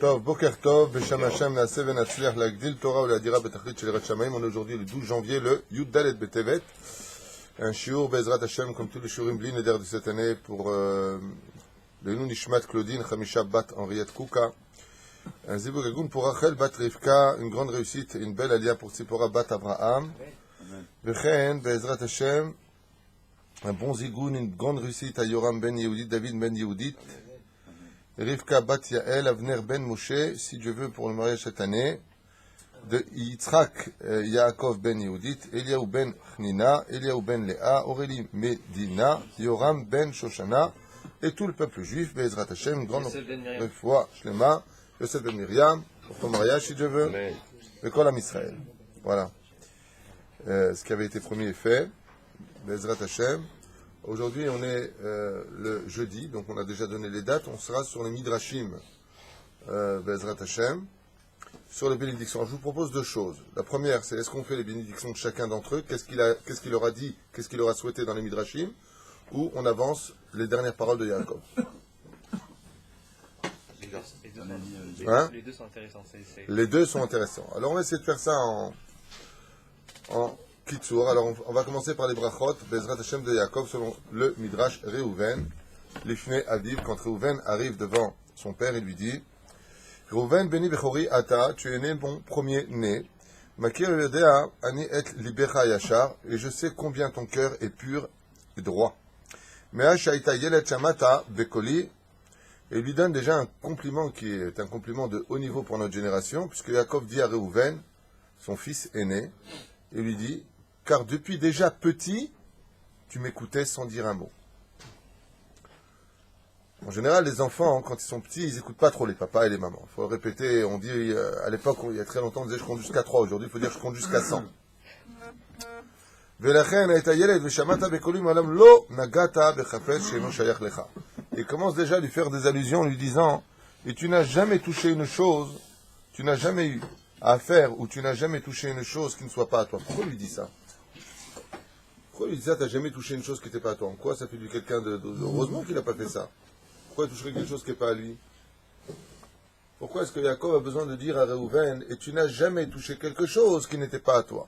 Tov, Boker Tov, Besham Hashem, Naaseh Venatzliach, Lagdil Torah, Oladira, Betachlit, Shel Yirat Shamayim. On est aujourd'hui le 12 janvier, le Yud Dalet Betevet. Un shiur, Bezrat Hashem, comme tous les shiurim bli neder de cette année, pour le Nou Nishmat Claudine, Chamisha Bat Henriette Kouka. Un Zibur Gagoun pour Rachel Bat Rivka, une grande réussite, une belle alia pour Tzipora Bat Abraham. Vechen, Bezrat Hashem, un bon zigoun, une grande réussite à Yoram Ben Yehudit, David Ben Yehudit. Rivka Bat Yael, Avner Ben Moshe, si Dieu veut, pour le mariage cette année, de Yitzhak Yaakov Ben Yehudit, Eliaou Ben Chnina, Eliaou Ben Léa, Aurélie Medina, Yoram Ben Shoshana, et tout le peuple juif, Bezrat Hashem, une grande fois, Shlema, Yosef Ben Myriam, pour ton mariage, si Dieu veut, et Kol Am Israël. Voilà. Ce qui avait été promis est fait, Bezrat Hashem. Aujourd'hui, on est le jeudi, donc on a déjà donné les dates. On sera sur les Midrashim, Bezrat Hashem, sur les bénédictions. Je vous propose deux choses. La première, c'est est-ce qu'on fait les bénédictions de chacun d'entre eux, qu'est-ce qu'il leur a dit, qu'est-ce qu'il leur a souhaité dans les Midrashim, ou on avance les dernières paroles de Yaakov. Les deux sont intéressants. Les deux sont intéressants. Alors on va essayer de faire ça en Kitsour. Alors on va commencer par les brachot, Bezrat Hashem de Yaakov, selon le Midrash Reuven. Lifnei Aviv, quand Reuven arrive devant son père, il lui dit Reuven beni bechori ata, tu es né mon premier-né. Makir yodea ani et libecha yachar, et je sais combien ton cœur est pur et droit. Mea shaita yelet shamata bekoli, et il lui donne déjà un compliment qui est un compliment de haut niveau pour notre génération, puisque Yaakov dit à Reuven, son fils aîné, et lui dit car depuis déjà petit, tu m'écoutais sans dire un mot. En général, les enfants, quand ils sont petits, ils n'écoutent pas trop les papas et les mamans. Il faut le répéter, on dit, à l'époque, il y a très longtemps, on disait je compte jusqu'à 3. Aujourd'hui, il faut dire je compte jusqu'à 100. Il commence déjà à lui faire des allusions en lui disant, et tu n'as jamais touché une chose, tu n'as jamais eu à faire, ou tu n'as jamais touché une chose qui ne soit pas à toi. Pourquoi il lui dit ça? Pourquoi il lui dit ça, tu n'as jamais touché une chose qui n'était pas à toi? En quoi ça fait du quelqu'un de... Heureusement qu'il n'a pas fait ça. Pourquoi il toucherait quelque chose qui n'est pas à lui? Pourquoi est-ce que Yaakov a besoin de dire à Reuven, et tu n'as jamais touché quelque chose qui n'était pas à toi?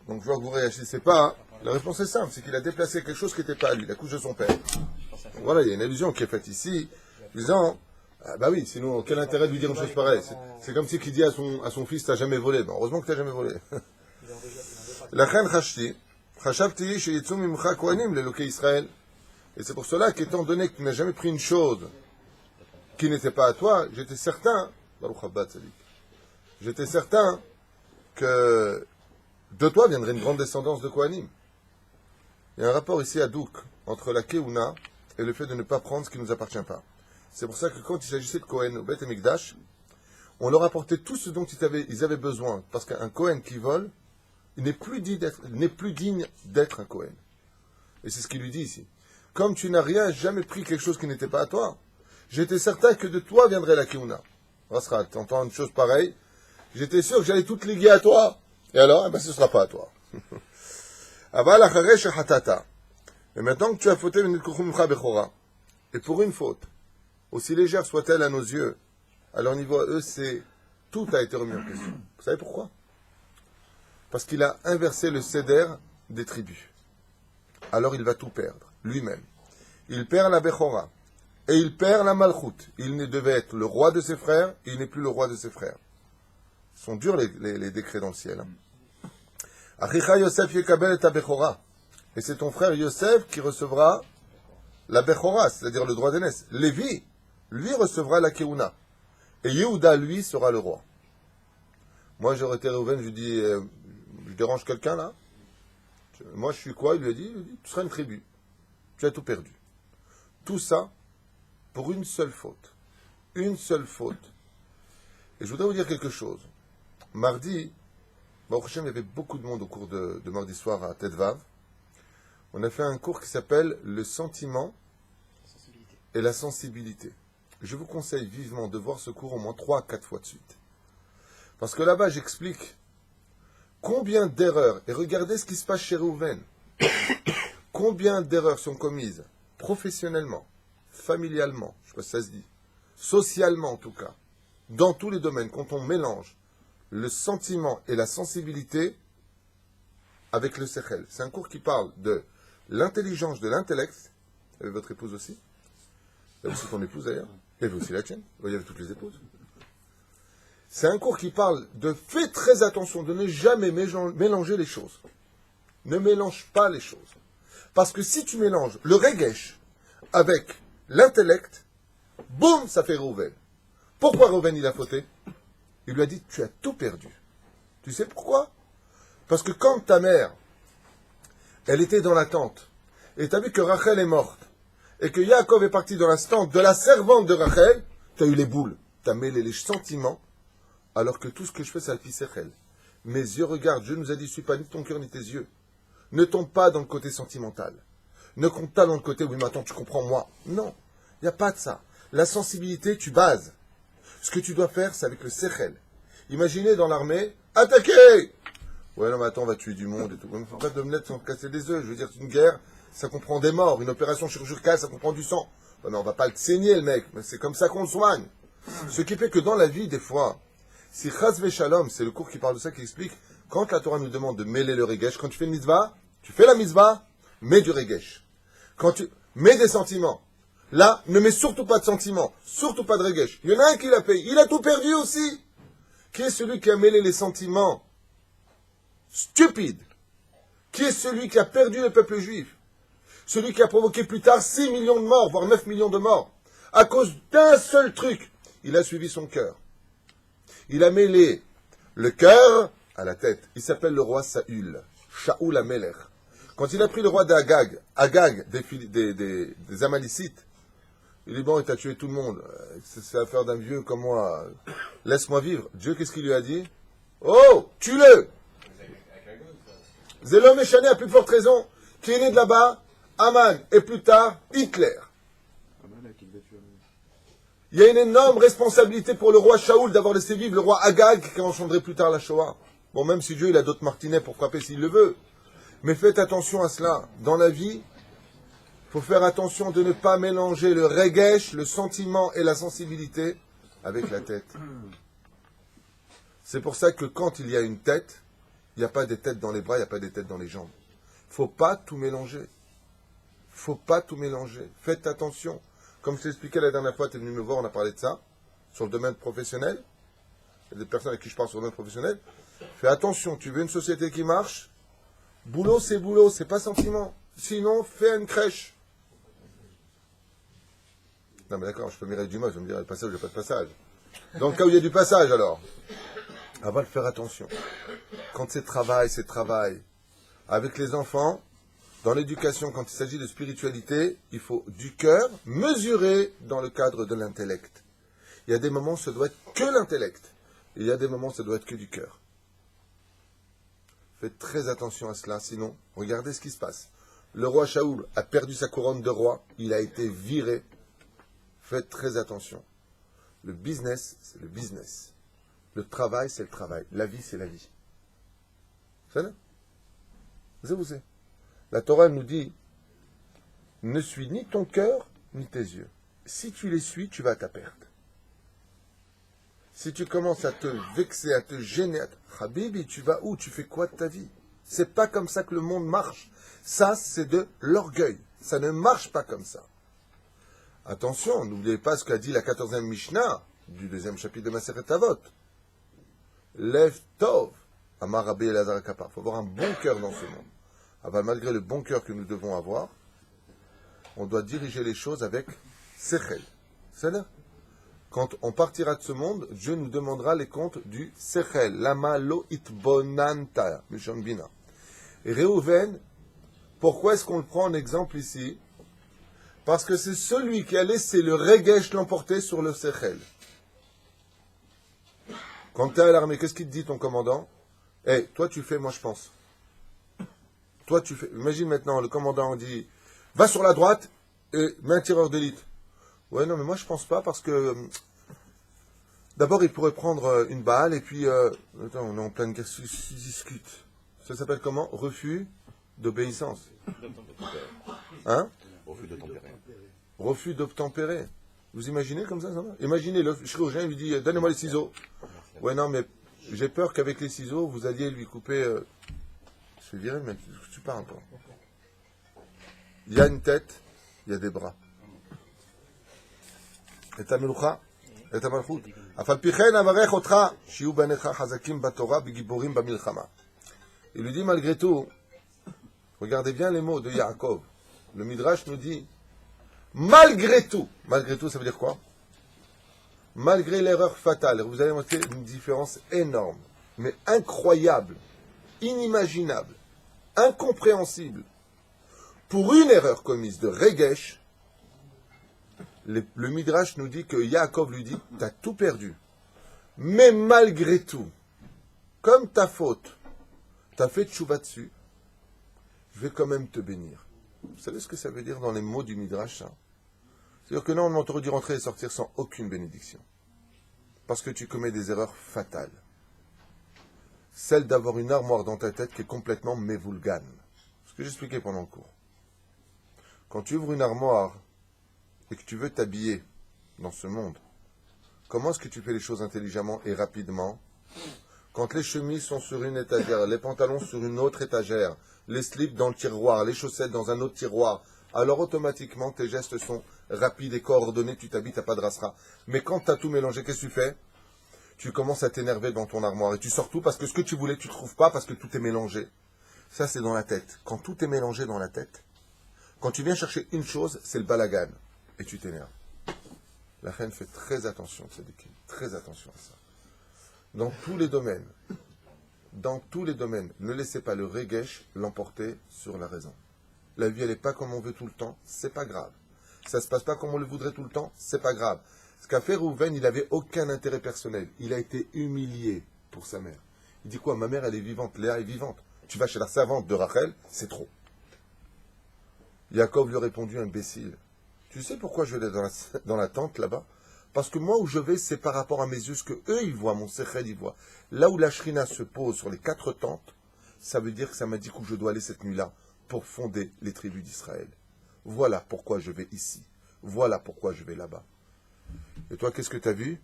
Donc je vois que vous ne réagissez pas. La réponse est simple, c'est qu'il a déplacé quelque chose qui n'était pas à lui, la couche de son père. Donc voilà, il y a une allusion qui est faite ici, disant, ah bah oui, sinon quel intérêt de lui dire une chose pareille? C'est comme si qu'il dit à son fils, t'as jamais volé. Ben, heureusement que t'as jamais volé. La chen chashti, chashavti sheyitzu mimcha kohanim leloke Israël. Et c'est pour cela qu'étant donné que tu n'as jamais pris une chose qui n'était pas à toi, j'étais certain, Baruch Haba Tzadik, j'étais certain que de toi viendrait une grande descendance de Kohanim. Il y a un rapport ici à Douk entre la Keuna et le fait de ne pas prendre ce qui ne nous appartient pas. C'est pour ça que quand il s'agissait de Kohen au Beth Amikdash, on leur apportait tout ce dont ils avaient besoin. Parce qu'un Kohen qui vole, il n'est plus digne d'être un Kohen. Et c'est ce qu'il lui dit ici. Comme tu n'as jamais pris quelque chose qui n'était pas à toi, j'étais certain que de toi viendrait la Keuna. Rasra, tu entends une chose pareille, j'étais sûr que j'allais tout liguer à toi. Et alors, eh ben, ce ne sera pas à toi. Aval acharesh hatata. Et maintenant que tu as fauté, et pour une faute, aussi légère soit-elle à nos yeux, à leur niveau à eux, tout a été remis en question. Vous savez pourquoi? Parce qu'il a inversé le céder des tribus. Alors il va tout perdre, lui-même. Il perd la Bechora, et il perd la Malchut. Il devait être le roi de ses frères, et il n'est plus le roi de ses frères. Ce sont durs les décrets dans le ciel. Achicha Yosef yekabel et Bechora. Et c'est ton frère Yosef qui recevra la Bechora, c'est-à-dire le droit d'aînesse. Lévi, lui, recevra la Keuna. Et Yehuda, lui, sera le roi. Moi, j'aurais été Reuven, je lui dis, je dérange quelqu'un là? Moi, je suis quoi? Il lui a dit, tu seras une tribu. Tu as tout perdu. Tout ça pour une seule faute. Une seule faute. Et je voudrais vous dire quelque chose. Mardi, Baruch Hashem, il y avait beaucoup de monde au cours de mardi soir à Tetvav. On a fait un cours qui s'appelle le sentiment et la sensibilité. Je vous conseille vivement de voir ce cours au moins 3 à 4 fois de suite. Parce que là-bas, j'explique combien d'erreurs, et regardez ce qui se passe chez Reuven, combien d'erreurs sont commises professionnellement, familialement, je ne sais pas si ça se dit, socialement en tout cas, dans tous les domaines, quand on mélange le sentiment et la sensibilité avec le sechel. C'est un cours qui parle de l'intelligence de l'intellect. Vous avez votre épouse aussi. Vous avez aussi ton épouse d'ailleurs. Et vous aussi la tienne. Vous voyez avec toutes les épouses. C'est un cours qui parle de fais très attention, de ne jamais mélanger les choses. Ne mélange pas les choses. Parce que si tu mélanges le regesh avec l'intellect, boum, ça fait Reuven. Pourquoi Reuven il a fauté? Il lui a dit, tu as tout perdu. Tu sais pourquoi? Parce que quand ta mère, elle était dans la tente, et tu as vu que Rachel est morte, et que Yaakov est parti dans la tente de la servante de Rachel, tu as eu les boules. Tu as mêlé les sentiments, alors que tout ce que je fais, c'est Alpi-Sechel. Mes yeux regardent, Dieu nous a dit, ne suis pas ni ton cœur ni tes yeux. Ne tombe pas dans le côté sentimental. Ne compte pas dans le côté, oui, mais attends, tu comprends moi. Non, il n'y a pas de ça. La sensibilité, tu bases. Ce que tu dois faire, c'est avec le Sechel. Imaginez dans l'armée, attaquez! Ouais, non, mais attends, on va tuer du monde et tout. Il ne faut pas de me sans casser des œufs. Je veux dire, une guerre, ça comprend des morts. Une opération chirurgicale, ça comprend du sang. Ouais, mais on va pas le saigner, le mec. Mais c'est comme ça qu'on le soigne. Ce qui fait que dans la vie, des fois, si Chas Shalom, c'est le cours qui parle de ça, qui explique, quand la Torah nous demande de mêler le regesh, quand tu fais une mitzvah, tu fais la mitzvah, mets du regesh. Quand tu mets des sentiments, là, ne mets surtout pas de sentiments, surtout pas de regesh. Il y en a un qui l'a payé, il a tout perdu aussi. Qui est celui qui a mêlé les sentiments stupides? Qui est celui qui a perdu le peuple juif? Celui qui a provoqué plus tard 6 millions de morts, voire 9 millions de morts, à cause d'un seul truc. Il a suivi son cœur. Il a mêlé le cœur à la tête. Il s'appelle le roi Saül, Shaoul Amelech. Quand il a pris le roi d'Agag, des Amalicites, il dit, bon, il t'a tué tout le monde. C'est l'affaire d'un vieux comme moi. Laisse-moi vivre. Dieu, qu'est-ce qu'il lui a dit? Oh, tue-le! Zélom Méchané a plus forte raison. Qui est né de là-bas? Aman. Et plus tard, Hitler. Il y a une énorme responsabilité pour le roi Shaoul d'avoir laissé vivre le roi Agag qui a engendré plus tard la Shoah. Bon, même si Dieu il a d'autres martinets pour frapper s'il le veut. Mais faites attention à cela. Dans la vie, il faut faire attention de ne pas mélanger le regesh, le sentiment et la sensibilité avec la tête. C'est pour ça que quand il y a une tête, il n'y a pas des têtes dans les bras, il n'y a pas des têtes dans les jambes. Il ne faut pas tout mélanger. Il ne faut pas tout mélanger. Faites attention. Comme je t'ai expliqué la dernière fois, tu es venu me voir, on a parlé de ça, sur le domaine professionnel. Il y a des personnes avec qui je parle sur le domaine professionnel. Fais attention, tu veux une société qui marche? Boulot, c'est pas sentiment. Sinon, fais une crèche. Non, mais d'accord, je peux m'y du mot, je vais me dire, le passage, il n'y a pas de passage. Dans le cas où il y a du passage, alors, on va faire attention. Quand c'est travail, c'est travail. Avec les enfants, dans l'éducation, quand il s'agit de spiritualité, il faut du cœur mesuré dans le cadre de l'intellect. Il y a des moments où ça doit être que l'intellect. Et il y a des moments où ça doit être que du cœur. Faites très attention à cela, sinon, regardez ce qui se passe. Le roi Shaoul a perdu sa couronne de roi, il a été viré. Faites très attention. Le business, c'est le business. Le travail, c'est le travail. La vie, c'est la vie. C'est ça? Vous savez. La Torah nous dit, ne suis ni ton cœur, ni tes yeux. Si tu les suis, tu vas à ta perte. Si tu commences à te vexer, à te gêner, Habibi, tu vas où? Tu fais quoi de ta vie? C'est pas comme ça que le monde marche. Ça, c'est de l'orgueil. Ça ne marche pas comme ça. Attention, n'oubliez pas ce qu'a dit la 14e Mishnah du 2e chapitre de Maseret Avot. Lev Tov, Amar Rabbi Elazar Kapar. Il faut avoir un bon cœur dans ce monde. Alors, malgré le bon cœur que nous devons avoir, on doit diriger les choses avec Sechel. C'est là. Quand on partira de ce monde, Dieu nous demandera les comptes du Sechel. Lama lo itbonanta. Mishon Bina. Et Réhouven, pourquoi est-ce qu'on le prend en exemple ici? Parce que c'est celui qui a laissé le regesh l'emporter sur le Sechel. Quand tu es à l'armée, qu'est-ce qu'il te dit ton commandant? Hey, toi tu fais, moi je pense. Toi tu fais. Imagine maintenant, le commandant dit, va sur la droite et mets un tireur d'élite. Ouais, non, mais moi je pense pas parce que d'abord il pourrait prendre une balle et puis attends, on est en pleine guerre, discute. Ça s'appelle comment? Refus d'obéissance. Hein? Refus de tempérer. Refus d'obtempérer. Vous imaginez comme ça va? Imaginez, le chirurgien lui dit, donnez-moi les ciseaux. Ouais, non, mais j'ai peur qu'avec les ciseaux, vous alliez lui couper... Je vais dire, mais tu parles, toi. Il y a une tête, il y a des bras. Et ta melucha, et ta malchut. Afal pichen avarech otra, shiu banecha chazakim batorah bigiborim bamilchama. Il lui dit malgré tout, regardez bien les mots de Yaakov. Le Midrash nous dit, malgré tout ça veut dire quoi? Malgré l'erreur fatale, vous allez noter une différence énorme, mais incroyable, inimaginable, incompréhensible. Pour une erreur commise de Regesh, le Midrash nous dit que Yaakov lui dit, t'as tout perdu. Mais malgré tout, comme ta faute, t'as fait tchouva dessus, je vais quand même te bénir. Vous savez ce que ça veut dire dans les mots du Midrash, ça? C'est-à-dire que normalement, tu aurais dû rentrer et sortir sans aucune bénédiction. Parce que tu commets des erreurs fatales. Celle d'avoir une armoire dans ta tête qui est complètement mévulgane. Ce que j'expliquais pendant le cours. Quand tu ouvres une armoire et que tu veux t'habiller dans ce monde, comment est-ce que tu fais les choses intelligemment et rapidement? Quand les chemises sont sur une étagère, les pantalons sur une autre étagère, les slips dans le tiroir, les chaussettes dans un autre tiroir, alors automatiquement tes gestes sont rapides et coordonnés, tu t'habilles, tu n'as pas de rasera. Mais quand tu as tout mélangé, qu'est-ce que tu fais? Tu commences à t'énerver dans ton armoire et tu sors tout parce que ce que tu voulais, tu ne trouves pas parce que tout est mélangé. Ça, c'est dans la tête. Quand tout est mélangé dans la tête, quand tu viens chercher une chose, c'est le balagan et tu t'énerves. La reine fait très attention, Tzadikim, très attention à ça. Dans tous les domaines, ne laissez pas le regesh l'emporter sur la raison. La vie, elle n'est pas comme on veut tout le temps, c'est pas grave. Ça se passe pas comme on le voudrait tout le temps, c'est pas grave. Ce qu'a fait Rouven, il n'avait aucun intérêt personnel. Il a été humilié pour sa mère. Il dit quoi? Ma mère, elle est vivante, Léa est vivante. Tu vas chez la servante de Rachel, c'est trop. Yaakov lui a répondu, imbécile. Tu sais pourquoi je vais aller dans la tente là-bas? Parce que moi où je vais, c'est par rapport à mes yeux, ce que eux ils voient, mon sechel ils voient. Là où la shrina se pose sur les 4 tentes, ça veut dire que ça m'a dit où je dois aller cette nuit-là pour fonder les tribus d'Israël. Voilà pourquoi je vais ici. Voilà pourquoi je vais là-bas. Et toi, qu'est-ce que tu as vu?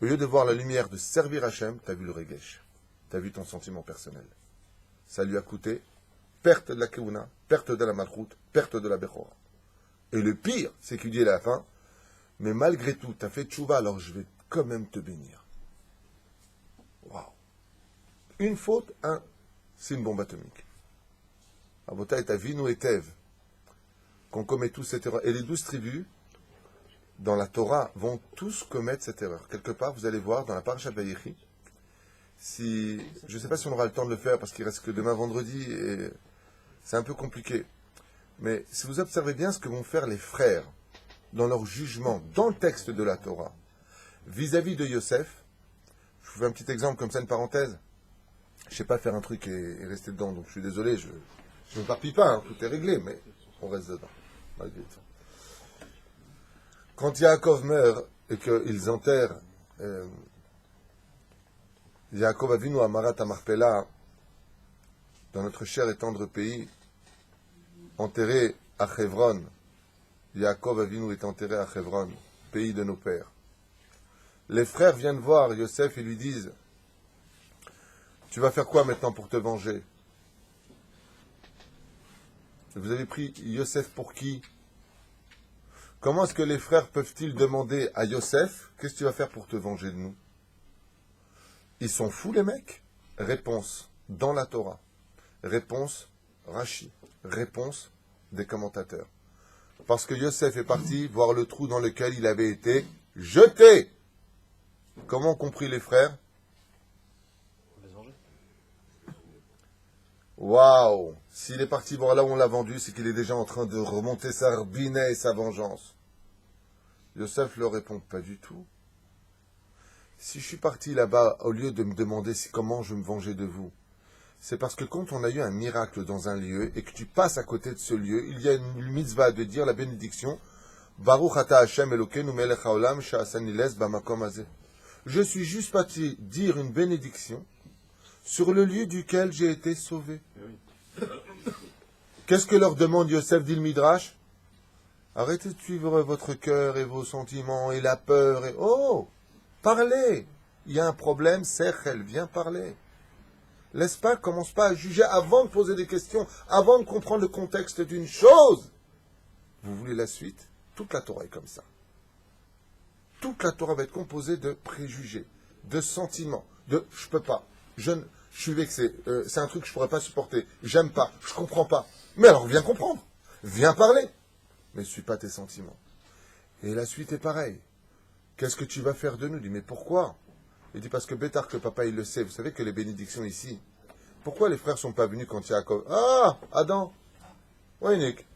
Au lieu de voir la lumière de servir Hachem, tu as vu le regesh. Tu as vu ton sentiment personnel. Ça lui a coûté perte de la keuna, perte de la malchut, perte de la bechora. Et le pire, c'est qu'il dit à la fin, mais malgré tout, tu as fait tchouva, alors je vais quand même te bénir. Waouh. Une faute, c'est une bombe atomique. Abota et Avinu et Tev, qu'on commet tous cette erreur. Et les 12 tribus, dans la Torah, vont tous commettre cette erreur. Quelque part, vous allez voir, dans la Parashat Vayechi, je ne sais pas si on aura le temps de le faire, parce qu'il reste que demain vendredi, et c'est un peu compliqué. Mais si vous observez bien ce que vont faire les frères, dans leur jugement, dans le texte de la Torah, vis-à-vis de Yosef, je vous fais un petit exemple comme ça, une parenthèse. Je ne sais pas faire un truc et rester dedans, donc je suis désolé, je ne m'éparpille pas, tout est réglé, mais on reste dedans, malgré tout. Quand Yaakov meurt et qu'ils enterrent Yaakov Avinu à Marat Amarpela, dans notre cher et tendre pays, enterré à Hebron, Yaakov Avinu est enterré à Hebron, pays de nos pères. Les frères viennent voir Yosef et lui disent, tu vas faire quoi maintenant pour te venger? Vous avez pris Yosef pour qui? Comment est-ce que les frères peuvent-ils demander à Yosef, qu'est-ce que tu vas faire pour te venger de nous? Ils sont fous les mecs? Réponse dans la Torah. Réponse Rashi. Réponse des commentateurs. Parce que Yosef est parti voir le trou dans lequel il avait été jeté. Comment ont compris les frères? Waouh! S'il est parti voir là où on l'a vendu, c'est qu'il est déjà en train de remonter sa rbinet et sa vengeance. Yosef leur répond, pas du tout. Si je suis parti là-bas, au lieu de me demander comment je me vengeais de vous, c'est parce que quand on a eu un miracle dans un lieu et que tu passes à côté de ce lieu, il y a une mitzvah de dire la bénédiction, Baruch ata Hashem Elokeinu melech haolam she'asani les bamakom hazeh. Je suis juste parti dire une bénédiction sur le lieu duquel j'ai été sauvé. Qu'est-ce que leur demande Yosef dit le Midrash? Arrêtez de suivre votre cœur et vos sentiments et la peur. Et... Oh, parlez. Il y a un problème, Sechel, viens parler. Laisse pas, commence pas à juger avant de poser des questions, avant de comprendre le contexte d'une chose. Vous voulez la suite? Toute la Torah est comme ça. Toute la Torah va être composée de préjugés, de sentiments, de je peux pas, je suis vexé, c'est un truc que je pourrais pas supporter, j'aime pas, je comprends pas. Mais alors viens comprendre, viens parler. Mais ne suis pas tes sentiments. Et la suite est pareille. Qu'est-ce que tu vas faire de nous? Il dit, mais pourquoi? Il dit, parce que Bétar, que papa, il le sait. Vous savez que les bénédictions ici, pourquoi les frères sont pas venus quand Yaakov... Ah, Adam. Oui, Nick.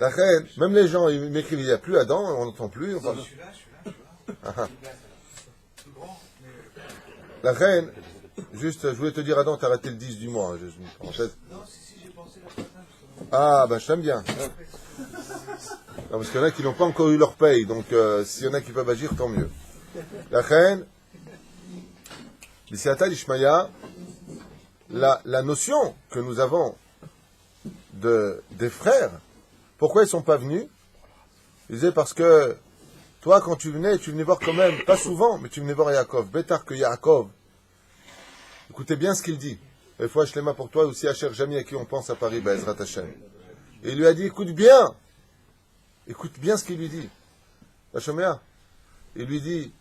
La reine, même les gens, ils m'écrivent, il n'y a plus Adam, on n'entend plus. Enfin... Je suis là. La reine, juste, je voulais te dire, Adam, t'as raté le 10 du mois. En fait. Non, si, j'ai pensé la matin. Ah, ben je t'aime bien. Non, parce qu'il y en a qui n'ont pas encore eu leur paye, donc s'il y en a qui peuvent agir, tant mieux. La reine, la notion que nous avons des frères, pourquoi ils ne sont pas venus? Ils disaient parce que toi, quand tu venais voir quand même, pas souvent, mais tu venais voir Yaakov. Bétar que Yaakov. Écoutez bien ce qu'il dit. Des fois, je l'ai pour toi aussi à Cher Jami à qui on pense à Paris, Ezrat Hashem. Et il lui a dit, écoute bien ce qu'il lui dit. La Shoméa. Il lui dit,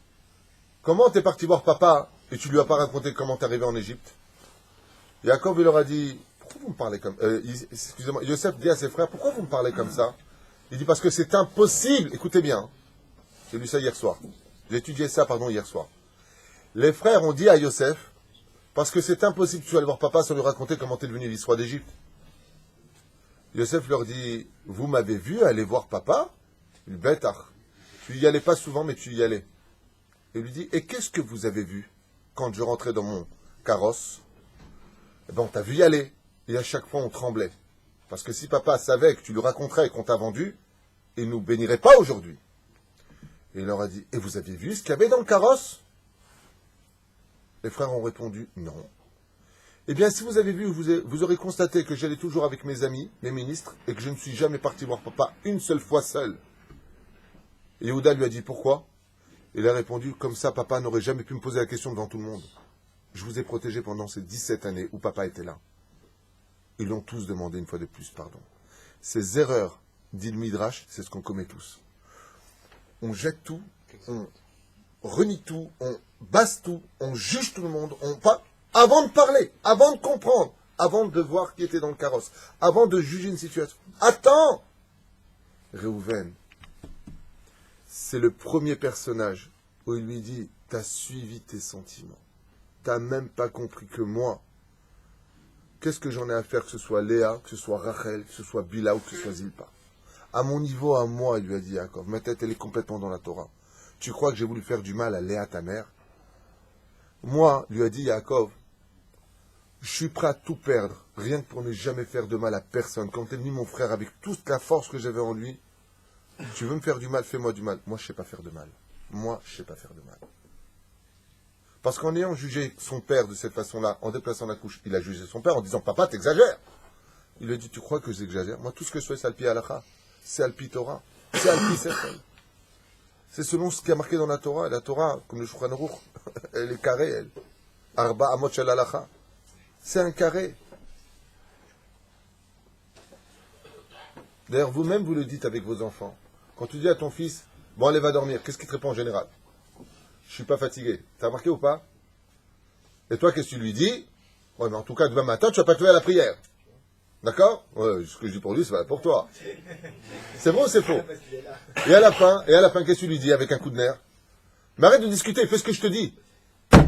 comment t'es parti voir papa et tu lui as pas raconté comment t'es arrivé en Égypte? Yaakov, il leur a dit, pourquoi vous me parlez comme... excusez-moi, Yosef dit à ses frères, pourquoi vous me parlez comme ça? Il dit, parce que c'est impossible. Écoutez bien. J'ai lu ça hier soir. J'ai étudié ça, hier soir. Les frères ont dit à Yosef, parce que c'est impossible que tu ailles voir papa sans lui raconter comment t'es devenu l'histoire d'Égypte. Yosef leur dit, vous m'avez vu aller voir papa? Il bêtard. Tu y allais pas souvent, mais tu y allais. Il lui dit, et qu'est-ce que vous avez vu quand je rentrais dans mon carrosse? Eh ben, on t'a vu y aller. Et à chaque fois, on tremblait. Parce que si papa savait que tu lui raconterais qu'on t'a vendu, il ne nous bénirait pas aujourd'hui. Et il leur a dit, et vous aviez vu ce qu'il y avait dans le carrosse? Les frères ont répondu, non. Eh bien, si vous avez vu, vous aurez constaté que j'allais toujours avec mes amis, mes ministres, et que je ne suis jamais parti voir papa une seule fois seul. Et Yehuda lui a dit, pourquoi? Il a répondu, comme ça, papa n'aurait jamais pu me poser la question devant tout le monde. Je vous ai protégé pendant ces 17 années où papa était là. Ils l'ont tous demandé une fois de plus pardon. Ces erreurs, dit le Midrash, c'est ce qu'on commet tous. On jette tout, on renie tout, on basse tout, on juge tout le monde, avant de parler, avant de comprendre, avant de voir qui était dans le carrosse, avant de juger une situation. Attends! Réhouven, c'est le premier personnage où il lui dit, t'as suivi tes sentiments. T'as même pas compris que moi, qu'est-ce que j'en ai à faire, que ce soit Léa, que ce soit Rachel, que ce soit Bila ou que ce soit Zilpa. À mon niveau, à moi, il lui a dit Yaakov, ma tête, elle est complètement dans la Torah. Tu crois que j'ai voulu faire du mal à Léa, ta mère? Moi, lui a dit Yaakov, je suis prêt à tout perdre, rien que pour ne jamais faire de mal à personne. Quand t'es venu mon frère avec toute la force que j'avais en lui, tu veux me faire du mal, fais-moi du mal. Moi, je sais pas faire de mal. Moi, je sais pas faire de mal. Parce qu'en ayant jugé son père de cette façon-là, en déplaçant la couche, il a jugé son père en disant, papa, t'exagères. Il lui a dit, tu crois que j'exagère? Moi, tout ce que je fais, c'est Alpi Halakha, c'est Alpi Torah, c'est Alpi Sechel. C'est selon ce qui a marqué dans la Torah. Et la Torah, comme le Shulchan Aruch, elle est carrée, elle. Arba Amot Shel Halakha. C'est un carré. D'ailleurs, vous-même, vous le dites avec vos enfants. Quand tu dis à ton fils, bon, allez, va dormir, qu'est-ce qu'il te répond en général? Je suis pas fatigué. T'as remarqué ou pas? Et toi, qu'est-ce que tu lui dis? Ouais, mais en tout cas, demain matin, tu vas pas te lever à la prière. D'accord? Ouais, ce que je dis pour lui, c'est pas pour toi. C'est vrai ou c'est faux? Et à la fin, qu'est-ce que tu lui dis avec un coup de nerf? Mais arrête de discuter, fais ce que je te dis.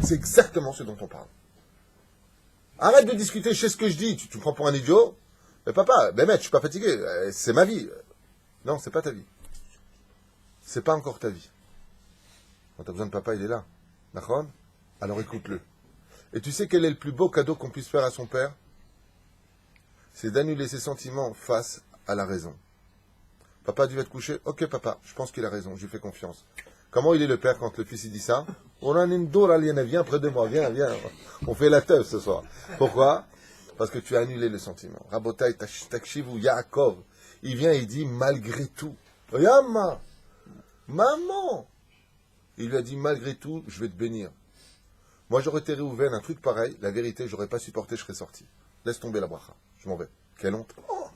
C'est exactement ce dont on parle. Arrête de discuter, je sais ce que je dis. Tu me prends pour un idiot? Mais papa, ben mec, je suis pas fatigué. C'est ma vie. Non, c'est pas ta vie. C'est pas encore ta vie. Quand tu as besoin de papa, il est là. D'accord? Alors écoute-le. Et tu sais quel est le plus beau cadeau qu'on puisse faire à son père? C'est d'annuler ses sentiments face à la raison. Papa a dû être couché. Ok papa, je pense qu'il a raison, je lui fais confiance. Comment il est le père quand le fils il dit ça? On a une dor aliéna, viens près de moi, viens. On fait la teuf ce soir. Pourquoi? Parce que tu as annulé le sentiment. Rabotai Takshivu Yaakov. Il vient et il dit, malgré tout, Yamma, maman, il lui a dit, malgré tout, je vais te bénir. Moi, j'aurais été Réhouven, un truc pareil, la vérité, j'aurais pas supporté, je serais sorti. Laisse tomber la bracha, je m'en vais. Quelle honte. Oh.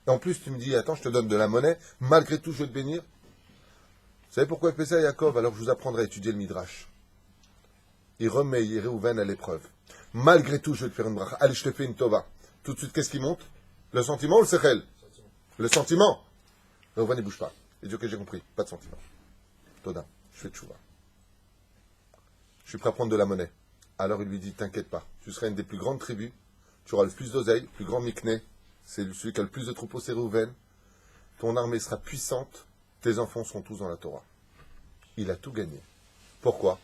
Et en plus, tu me dis, attends, je te donne de la monnaie, malgré tout, je vais te bénir. Vous savez pourquoi il fait ça, Yaakov? Alors je vous apprendrai à étudier le Midrash. Il remet Réhouven à l'épreuve. Malgré tout, je vais te faire une bracha. Allez, je te fais une tova. Tout de suite, qu'est-ce qui monte? Le sentiment ou le sechel? Le sentiment. Réhouven, ne bouge pas. Il dit, ok, j'ai compris, pas de sentiment. Toda, je fais tchouva. Je suis prêt à prendre de la monnaie. Alors il lui dit, t'inquiète pas, tu seras une des plus grandes tribus, tu auras le plus d'oseille, le plus grand mikné, c'est celui qui a le plus de troupeaux, c'est Réhouven. Ton armée sera puissante, tes enfants seront tous dans la Torah. Il a tout gagné. Pourquoi?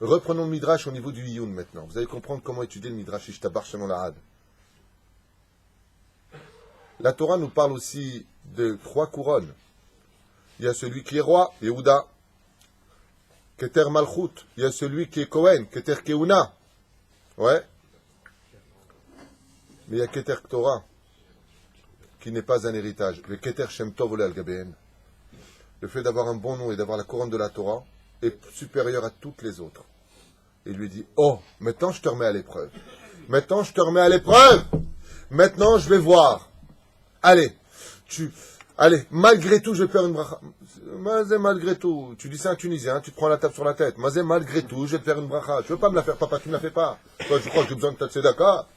Reprenons le Midrash au niveau du Iyun maintenant. Vous allez comprendre comment étudier le Midrash Ishtabar Shemon Lahad. La Torah nous parle aussi de 3 couronnes. Il y a celui qui est roi, Yehuda. Keter Malchut. Il y a celui qui est Kohen, Keter Keuna. Ouais. Mais il y a Keter Torah, qui n'est pas un héritage. Le Keter Shem Tov Ole Al-Gabeen. Le fait d'avoir un bon nom et d'avoir la couronne de la Torah est supérieur à toutes les autres. Il lui dit, oh, maintenant je te remets à l'épreuve. Maintenant je te remets à l'épreuve. Maintenant je vais voir. Allez, malgré tout, je vais faire une bracha. Mazé, malgré tout. Tu dis ça à un Tunisien, tu te prends la table sur la tête. Mazé, malgré tout, je vais te faire une bracha. Tu veux pas me la faire, papa, tu me la fais pas. Toi, tu crois que j'ai besoin de ta tzedaka?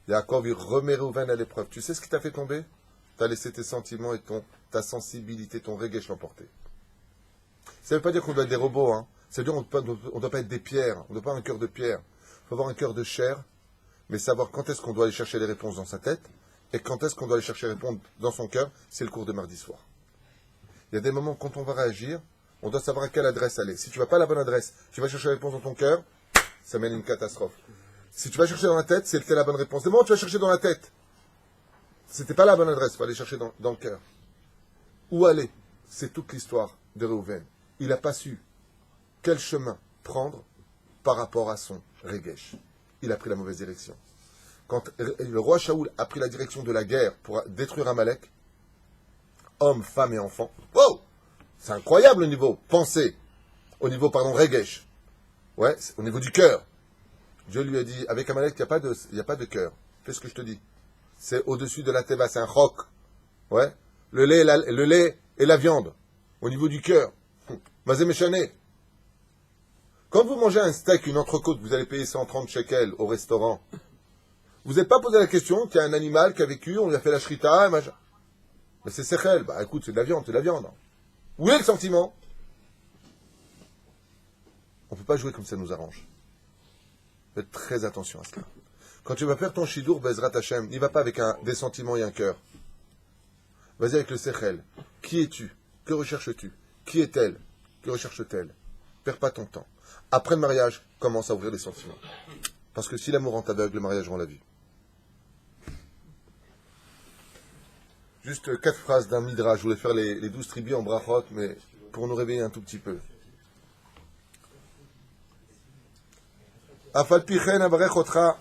Yaakov, il remet Réhouven à l'épreuve. Tu sais ce qui t'a fait tomber? T'as laissé tes sentiments et ta sensibilité, ton regesh l'emporter. Ça ne veut pas dire qu'on doit être des robots, hein. Ça veut dire qu'on ne doit pas être des pierres. On ne doit pas avoir un cœur de pierre. Il faut avoir un cœur de chair, mais savoir quand est-ce qu'on doit aller chercher les réponses dans sa tête et quand est-ce qu'on doit aller chercher les réponses dans son cœur. C'est le cours de mardi soir. Il y a des moments quand on va réagir, on doit savoir à quelle adresse aller. Si tu ne vas pas à la bonne adresse, tu vas chercher la réponse dans ton cœur, ça mène à une catastrophe. Si tu vas chercher dans la tête, c'est la bonne réponse. Des moments où tu vas chercher dans la tête, c'était pas la bonne adresse, il faut aller chercher dans le cœur. Où aller? C'est toute l'histoire de Réhouven. Il n'a pas su quel chemin prendre par rapport à son regesh. Il a pris la mauvaise direction. Quand le roi Shaoul a pris la direction de la guerre pour détruire Amalek, hommes, femmes et enfants, wow, c'est incroyable au niveau pensée, au niveau, regesh. Ouais, au niveau du cœur. Dieu lui a dit, avec Amalek, il n'y a pas de cœur. Fais ce que je te dis. C'est au-dessus de la teva, c'est un chok. Ouais. Le lait et la viande. Au niveau du cœur. Mazé méchané. Quand vous mangez un steak, une entrecôte, vous allez payer 130 shekels au restaurant. Vous n'avez pas posé la question qu'il y a un animal qui a vécu, on lui a fait la shrita, et machin. Mais c'est sechel. Bah écoute, c'est de la viande, Où est le sentiment? On ne peut pas jouer comme ça nous arrange. Faites très attention à cela. Quand tu vas faire ton shidur, Bezrat Hashem, n'y va pas avec des sentiments et un cœur. Vas-y avec le sechel. Qui es-tu? Que recherches-tu? Qui est-elle? Que recherche-t-elle? Perds pas ton temps. Après le mariage, commence à ouvrir les sentiments. Parce que si l'amour rend aveugle, le mariage rend la vie. Juste 4 phrases d'un midrash. Je voulais faire les 12 tribus en brachot, mais pour nous réveiller un tout petit peu. Afal pichen avarech otcha.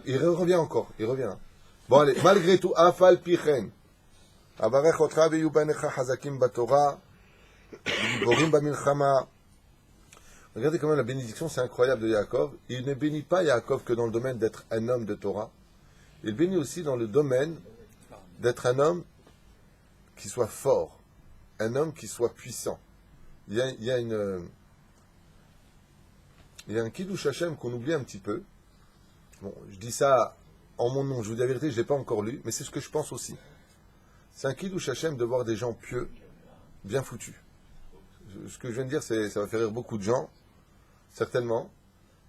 Il revient encore. Il revient. Bon, allez. Malgré tout, Afal pichen. Avarech otcha veyu banecha hazakim batorah. Giborim bamilchama. Regardez quand même la bénédiction, c'est incroyable de Yaakov. Il ne bénit pas Yaakov que dans le domaine d'être un homme de Torah. Il bénit aussi dans le domaine d'être un homme qui soit fort. Un homme qui soit puissant. Il y a un Kiddush Hashem qu'on oublie un petit peu. Bon, je dis ça en mon nom, je vous dis la vérité, je ne l'ai pas encore lu, mais c'est ce que je pense aussi. C'est un Kiddush Hashem de voir des gens pieux, bien foutus. Ce que je viens de dire, ça va faire rire beaucoup de gens, certainement.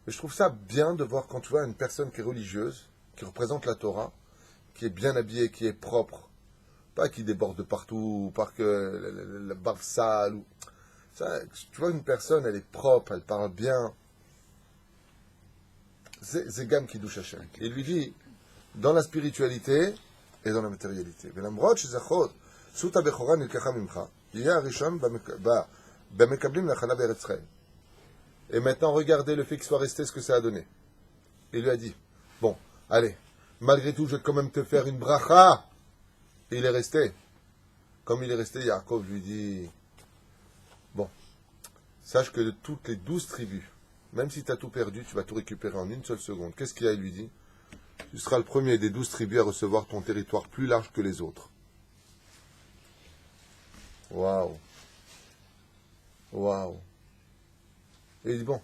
Mais je trouve ça bien de voir quand tu vois une personne qui est religieuse, qui représente la Torah, qui est bien habillée, qui est propre, pas qui déborde de partout, pas que la barbe sale. Ça, tu vois une personne, elle est propre, elle parle bien. C'est Gam qui douche Hachem. Il lui dit, dans la spiritualité et dans la matérialité. Et maintenant, regardez le fait qu'il soit resté, ce que ça a donné. Il lui a dit, bon, allez, malgré tout, je vais quand même te faire une bracha. Et il est resté. Comme il est resté, Yaakov lui dit, bon, sache que de toutes les 12 tribus, même si tu as tout perdu, tu vas tout récupérer en une seule seconde. Qu'est-ce qu'il y a? Il lui dit, tu seras le premier des 12 tribus à recevoir ton territoire plus large que les autres. Waouh. Waouh. Et il dit, bon,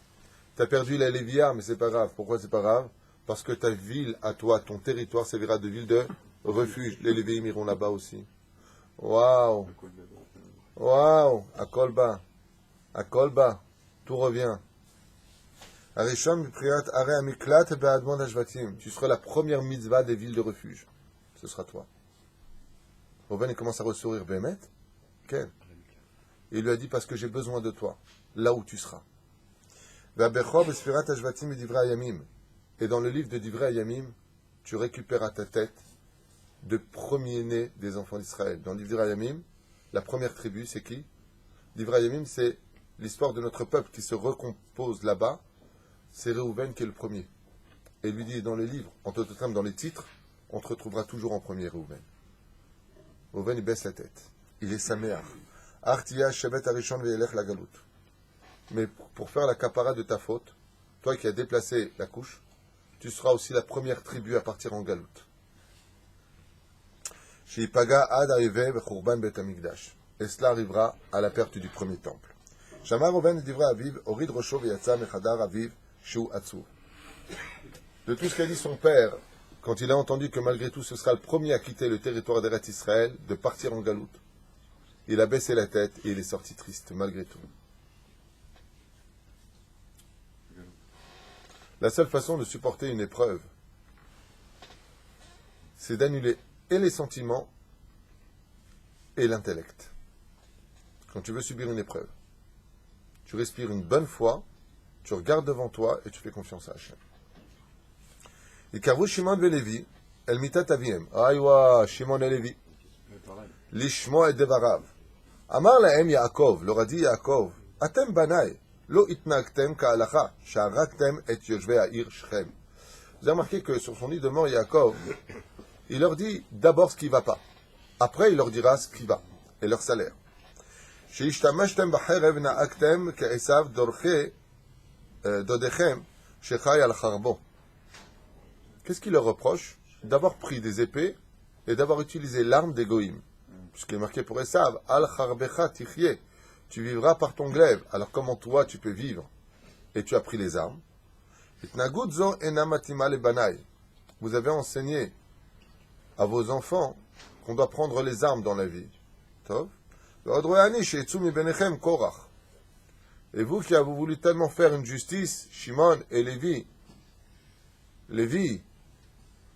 tu as perdu la Lévia, mais c'est pas grave. Pourquoi c'est pas grave? Parce que ta ville, à toi, ton territoire servira de ville de refuge. Les Lévi'im iront là-bas aussi. Waouh. Waouh. À Kolba. À Kolba. Tout revient. Arisham Priat Are Amiklat Be'admon Hashvatim. Tu seras la première mitzvah des villes de refuge. Ce sera toi. Reuven, il commence à ressourire. Bémet? Quel? Il lui a dit, parce que j'ai besoin de toi, là où tu seras. Et dans le livre de Divrei Hayamim, tu récupères à ta tête de premier-né des enfants d'Israël. Dans le livre de Divrei Hayamim, la première tribu, c'est qui? Divrei Hayamim, c'est l'histoire de notre peuple qui se recompose là-bas. C'est Réhouven qui est le premier. Et il lui dit dans le livre, en Tototam, dans les titres, on te retrouvera toujours en premier, Réhouven. Réhouven, il baisse la tête. Il est saméar. Artia Shevet Arishon Ve'elech la Galout. Mais pour faire la capara de ta faute, toi qui as déplacé la couche, tu seras aussi la première tribu à partir en Galout. Sheipaga Ad Arive Bechurban Bet Hamikdash. Et cela arrivera à la perte du premier temple. Shamar Reuven Divrei Aviv, Orid Rosho Ve'yatza Mechadar Aviv, Shu Atzuv. De tout ce qu'a dit son père, quand il a entendu que malgré tout ce sera le premier à quitter le territoire d'Eretz Israël, de partir en Galout, il a baissé la tête et il est sorti triste, malgré tout. La seule façon de supporter une épreuve, c'est d'annuler et les sentiments et l'intellect. Quand tu veux subir une épreuve, tu respires une bonne fois, tu regardes devant toi et tu fais confiance à Hachem. Et Karou Shimon ve Levi, El Mitat Aviem, Aïwa, Shimon et Levi, Lishmo et Devarav. Amar lahem Yaakov, leur a dit Yaakov, Atem banai, lo itnagtem ka'alacha, sharaktem et yoshvei ha'ir Shechem. Vous avez remarqué que sur son lit de mort, Yaakov, il leur dit d'abord ce qui ne va pas. Après, il leur dira ce qui va, et leur salaire. Sheishtamashtem b'cherev na'aktem ke'esav dodechem shechay al charbo. Qu'est-ce qu'il leur reproche? D'avoir pris des épées et d'avoir utilisé l'arme des goïms. Puisqu'il est marqué pour Esav, al charbecha tichye, tu vivras par ton glaive. Alors comment toi tu peux vivre? Et tu as pris les armes. Itnagutzo enamatima le banai. Vous avez enseigné à vos enfants qu'on doit prendre les armes dans la vie. Tov. Et vous qui avez voulu tellement faire une justice, Shimon et Lévi,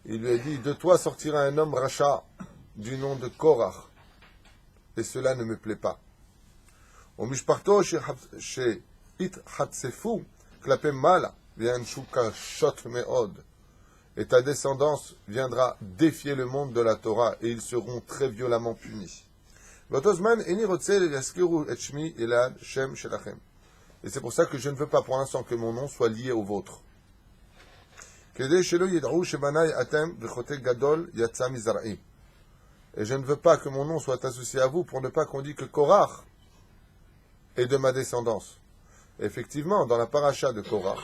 il lui a dit, de toi sortira un homme rachat du nom de Korach. Et cela ne me plaît pas. Et ta descendance viendra défier le monde de la Torah et ils seront très violemment punis. Et c'est pour ça que je ne veux pas pour l'instant que mon nom soit lié au vôtre. Et je ne veux pas que mon nom soit associé à vous pour ne pas qu'on dise que Korach est de ma descendance. Et effectivement, dans la paracha de Korach,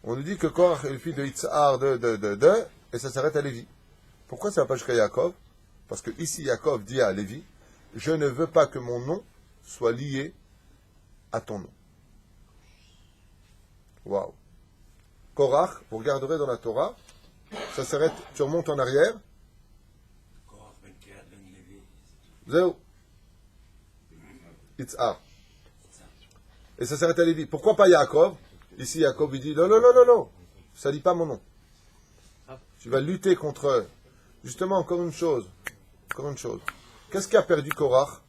on nous dit que Korach est le fils de Yitzhar et ça s'arrête à Lévi. Pourquoi ça ne va pas jusqu'à Yaakov? Parce que ici, Yaakov dit à Lévi, je ne veux pas que mon nom soit lié à ton nom. Waouh. Korach, vous regarderez dans la Torah, ça s'arrête, tu remontes en arrière. Zéro. Yitzhar. Et ça s'arrête à Lévi. Pourquoi pas Yaakov? Ici, Yaakov, il dit, non, ça dit pas mon nom. Tu vas lutter contre eux. Justement, encore une chose. Qu'est-ce qu'a perdu Korach?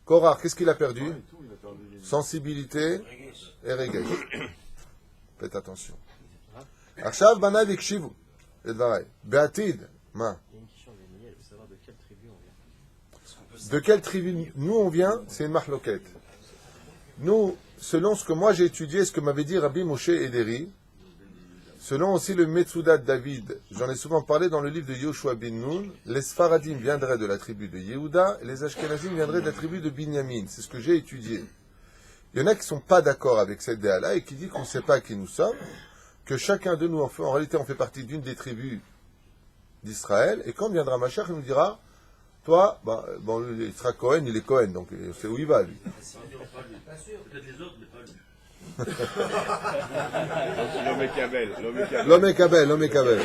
Korach, qu'est-ce qu'il a perdu? Sensibilité et regesh. Faites attention. Arshav banav ikshivu. Et dvarai. Beatid. Ma. De quelle tribu nous on vient? C'est une mahloket. Nous, selon ce que moi j'ai étudié, ce que m'avait dit Rabbi Moshe Ederi, Selon aussi le Metsuda de David, j'en ai souvent parlé dans le livre de Yoshua bin Nun, les Sfaradim viendraient de la tribu de Yehuda et les Ashkenazim viendraient de la tribu de Binyamin. C'est ce que j'ai étudié. Il y en a qui ne sont pas d'accord avec cette déa-là et qui disent qu'on ne sait pas qui nous sommes, que chacun de nous, en réalité, on fait partie d'une des tribus d'Israël, et quand viendra Mashiach, il nous dira, toi, bon, il sera Cohen, il est Cohen, donc c'est où il va, lui. Peut-être les autres, mais pas lui. L'homme est Kabel. L'homme est Kabel, l'homme est Kabel.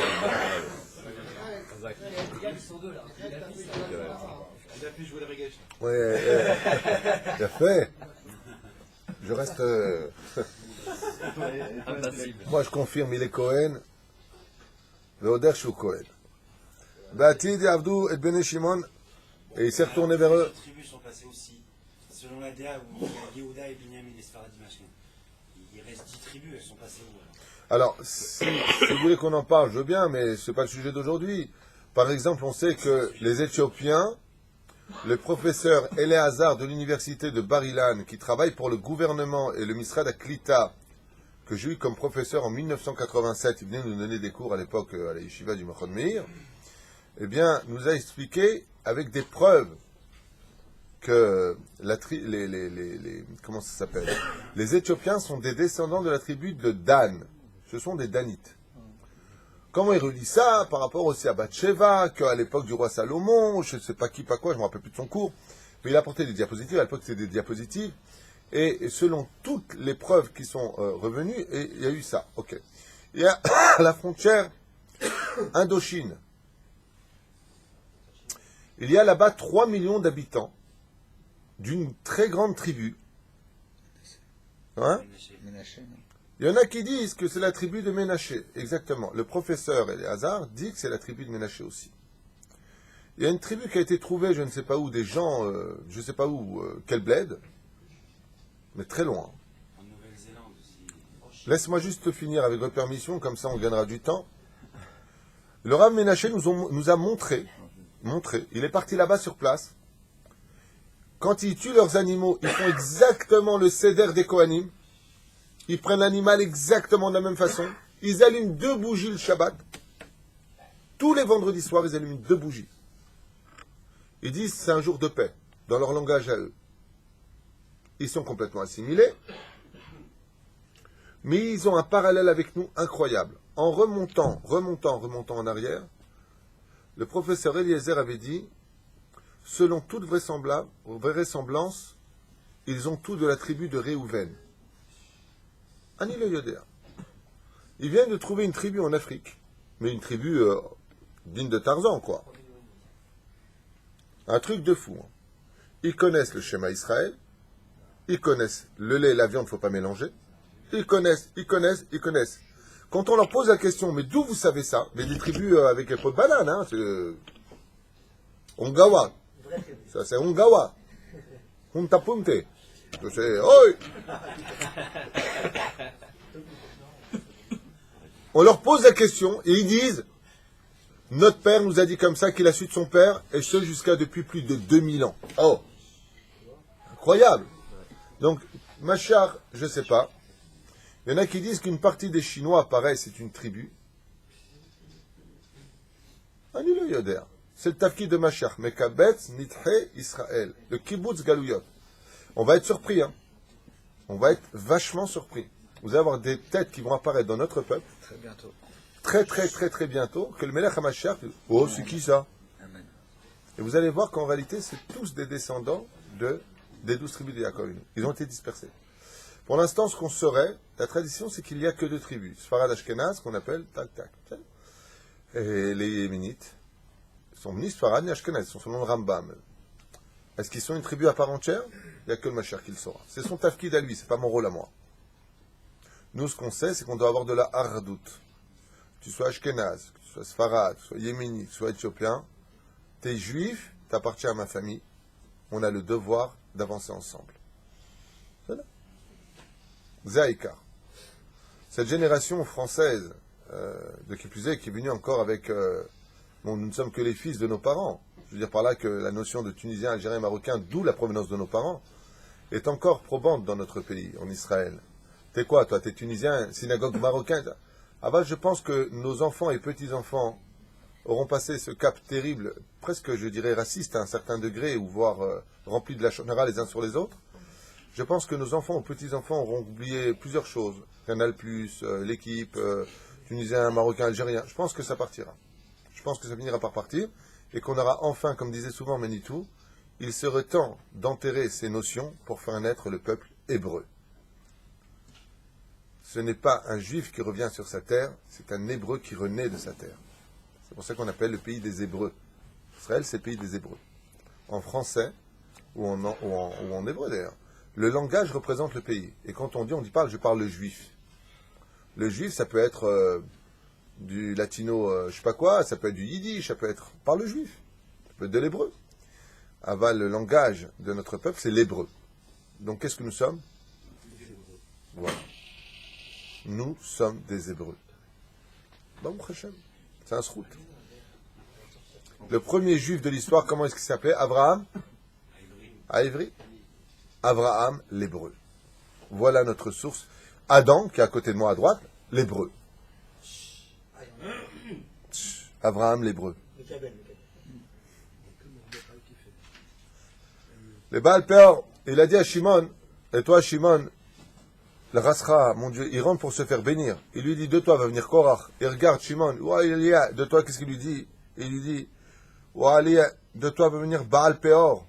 Il a pu jouer le reggae. Ouais, il a fait. Je reste... Impassible. Moi, je confirme, il est Cohen. Veoder Shou Cohen. Batid Avdou et Bene Shimon, et il s'est retourné vers eux. Les tribus sont passées aussi. Selon la DA, où il y a Yehuda et Binyamin, les Sfaradim, machin. Il reste 10 tribus, elles sont passées où alors? Alors, si vous voulez qu'on en parle, je veux bien, mais ce n'est pas le sujet d'aujourd'hui. Par exemple, on sait que les Éthiopiens, le professeur Eleazar de l'université de Bar-Ilan, qui travaille pour le gouvernement et le Misrad Aklita, que j'ai eu comme professeur en 1987, il venait nous donner des cours à l'époque à la yeshiva du Machon Meir, eh bien, nous a expliqué avec des preuves que comment ça s'appelle? Les Éthiopiens sont des descendants de la tribu de Dan. Ce sont des Danites. Comment il relie ça par rapport aussi à Bathsheba, qu'à l'époque du roi Salomon, je ne sais pas qui, pas quoi, je ne me rappelle plus de son cours, mais il a apporté des diapositives, à l'époque c'était des diapositives, et selon toutes les preuves qui sont revenues, et il y a eu ça. Ok. Il y a la frontière Indochine. Il y a là-bas 3 millions d'habitants d'une très grande tribu. Hein? Il y en a qui disent que c'est la tribu de Ménaché. Exactement. Le professeur Eleazar dit que c'est la tribu de Ménaché aussi. Il y a une tribu qui a été trouvée, je ne sais pas où, des gens, je ne sais pas où, quel bled, mais très loin. En Nouvelle-Zélande aussi. Laisse-moi juste finir avec votre permission, comme ça on gagnera du temps. Le Rav Ménaché nous a montré, il est parti là-bas sur place. Quand ils tuent leurs animaux, ils font exactement le seder des Kohanim. Ils prennent l'animal exactement de la même façon. Ils allument 2 bougies le Shabbat. Tous les vendredis soirs, ils allument 2 bougies. Ils disent c'est un jour de paix, dans leur langage à eux. Ils sont complètement assimilés. Mais ils ont un parallèle avec nous incroyable. En remontant en arrière, le professeur Eliezer avait dit, selon toute vraisemblance, ils ont tous de la tribu de Réhouven. Ani le Yodéa. Ils viennent de trouver une tribu en Afrique, mais une tribu digne de Tarzan, quoi. Un truc de fou. Hein. Ils connaissent le schéma Israël, ils connaissent le lait et la viande, il ne faut pas mélanger. Ils connaissent. Quand on leur pose la question, mais d'où vous savez ça? Mais des tribus avec les pots de banane, hein, c'est Ongawa. Ça c'est Ongawa. Huntapunte. C'est Oi. On leur pose la question et ils disent notre père nous a dit comme ça qu'il a su de son père et ce jusqu'à depuis plus de 2000 ans. Oh, incroyable. Donc, Machar, je ne sais pas. Il y en a qui disent qu'une partie des Chinois, pareil, c'est une tribu. Anilo Yoder. C'est le tafki de Machar. Mekabetz Nithe Israël. Le kibbutz Galouyot. On va être surpris, hein. On va être vachement surpris. Vous allez avoir des têtes qui vont apparaître dans notre peuple. Très bientôt. Très bientôt. Que le Melech HaMashiach, oh, c'est qui ça? Amen. Et vous allez voir qu'en réalité, c'est tous des descendants des 12 tribus de Yaakov. Ils ont été dispersés. Pour l'instant, ce qu'on saurait, la tradition, c'est qu'il n'y a que 2 tribus. Sfarad Ashkenaz, qu'on appelle tac. Et les Yéménites sont ni Sfarad ni Ashkenaz, ils sont selon le Rambam. Est-ce qu'ils sont une tribu à part entière? Il n'y a que le Mashiach qui le saura. C'est son tafkid à lui, c'est pas mon rôle à moi. Nous, ce qu'on sait, c'est qu'on doit avoir de la hardout. Que tu sois Ashkenaz, que tu sois Sfarad, que tu sois Yéménite, que tu sois Éthiopien, t'es juif, t'appartiens à ma famille, on a le devoir d'avancer ensemble. Voilà. Zaïka. Cette génération française, de qui plus est, qui est venue encore avec... bon, nous ne sommes que les fils de nos parents. Je veux dire par là que la notion de Tunisien, Algérien, Marocain, d'où la provenance de nos parents, est encore probante dans notre pays, en Israël. T'es quoi, toi? T'es Tunisien, synagogue marocain? Aval, je pense que nos enfants et petits-enfants auront passé ce cap terrible, presque, je dirais, raciste à un certain degré, ou voire rempli de la chonera les uns sur les autres. Je pense que nos enfants ou petits-enfants auront oublié plusieurs choses. Canal+, l'équipe, Tunisien, Marocain, Algérien. Je pense que ça partira. Je pense que ça finira par partir, et qu'on aura enfin, comme disait souvent Manitou, il serait temps d'enterrer ces notions pour faire naître le peuple hébreu. Ce n'est pas un juif qui revient sur sa terre, c'est un hébreu qui renaît de sa terre. C'est pour ça qu'on appelle le pays des Hébreux. Israël, c'est le pays des Hébreux. En français, ou en hébreu d'ailleurs, le langage représente le pays. Et quand on dit je parle le juif. Le juif, ça peut être du latino, je sais pas quoi, ça peut être du yiddish, ça peut être par le juif, ça peut être de l'hébreu. Aval, le langage de notre peuple, c'est l'hébreu. Donc qu'est-ce que nous sommes? Voilà. Nous sommes des Hébreux. Baruch Hashem. C'est un srout. Le premier juif de l'histoire, comment est-ce qu'il s'appelait? Abraham? À Ivry. Abraham, l'hébreu. Voilà notre source. Adam, qui est à côté de moi à droite, l'hébreu. Abraham, l'hébreu. Le Baal Péor, il a dit à Shimon, et toi Shimon, le Rasra, mon Dieu, il rentre pour se faire bénir. Il lui dit, de toi va venir Korach. Il regarde Shimon, de toi, qu'est-ce qu'il lui dit? Il lui dit, de toi va venir Baal Péor.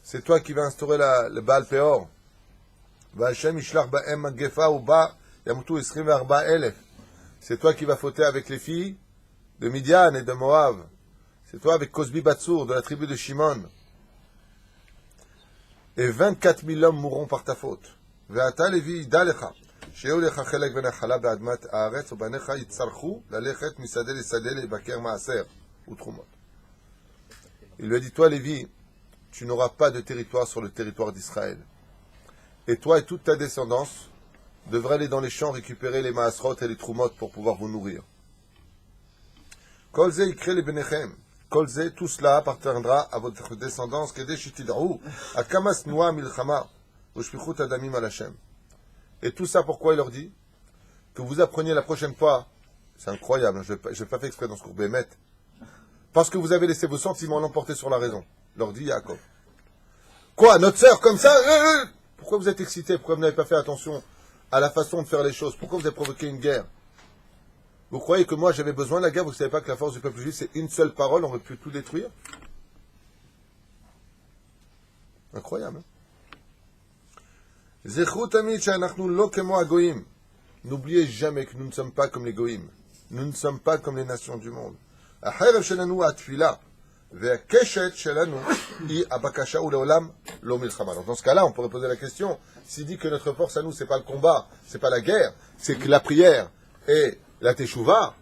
C'est toi qui vas instaurer le Baal Péor. C'est toi qui vas fauter avec les filles de Midian et de Moab. C'est toi avec Cosbi Batsour de la tribu de Shimon. Et 24 000 hommes mourront par ta faute. Il lui a dit, toi Lévi, tu n'auras pas de territoire sur le territoire d'Israël. Et toi et toute ta descendance devrez aller dans les champs récupérer les maasrot et les trumot pour pouvoir vous nourrir. Kol ze ikre le benechem. Kol ze, tout cela appartiendra à votre descendance. Kedei shetidrau akamas noa milchama ushpichut adamim al Hashem. Et tout ça, pourquoi il leur dit? Que vous appreniez la prochaine fois. C'est incroyable, je n'ai pas fait exprès dans ce cours Bémet. Parce que vous avez laissé vos sentiments l'emporter sur la raison. Leur dit Yaakov. Quoi, notre sœur, comme ça? Pourquoi vous êtes excité? Pourquoi vous n'avez pas fait attention à la façon de faire les choses? Pourquoi vous avez provoqué une guerre? Vous croyez que moi j'avais besoin de la guerre? Vous ne savez pas que la force du peuple juif, c'est une seule parole, on aurait pu tout détruire? Incroyable. N'oubliez jamais que nous ne sommes pas comme les goïms. Nous ne sommes pas comme les nations du monde. Dans ce cas-là, on pourrait poser la question, s'il dit que notre force à nous, c'est pas le combat, c'est pas la guerre, c'est que la prière et la teshuva,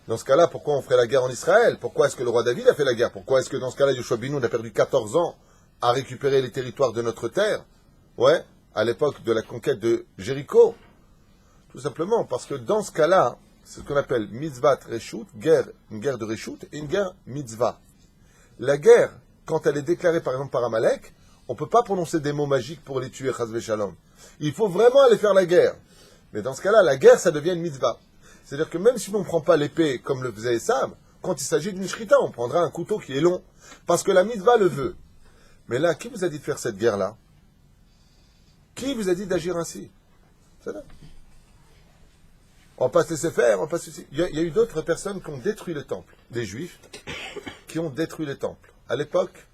dans ce cas-là, pourquoi on ferait la guerre en Israël? Pourquoi est-ce que le roi David a fait la guerre? Pourquoi est-ce que dans ce cas-là, Yoshua Binoun a perdu 14 ans à récupérer les territoires de notre terre? Ouais, à l'époque de la conquête de Jéricho. Tout simplement parce que dans ce cas-là, c'est ce qu'on appelle mitzvah reshut, guerre, une guerre de reshut et une guerre mitzvah. La guerre, quand elle est déclarée par exemple par Amalek, on ne peut pas prononcer des mots magiques pour les tuer, chas v'shalom. Il faut vraiment aller faire la guerre. Mais dans ce cas-là, la guerre, ça devient une mitzvah. C'est-à-dire que même si on ne prend pas l'épée comme le faisait Esav, quand il s'agit d'une shrita, on prendra un couteau qui est long. Parce que la mitzvah le veut. Mais là, qui vous a dit de faire cette guerre-là? Qui vous a dit d'agir ainsi? C'est là. On va pas se laisser faire, on va pas se laisser... Il y a eu d'autres personnes qui ont détruit le temple. Des juifs qui ont détruit le temple. À l'époque,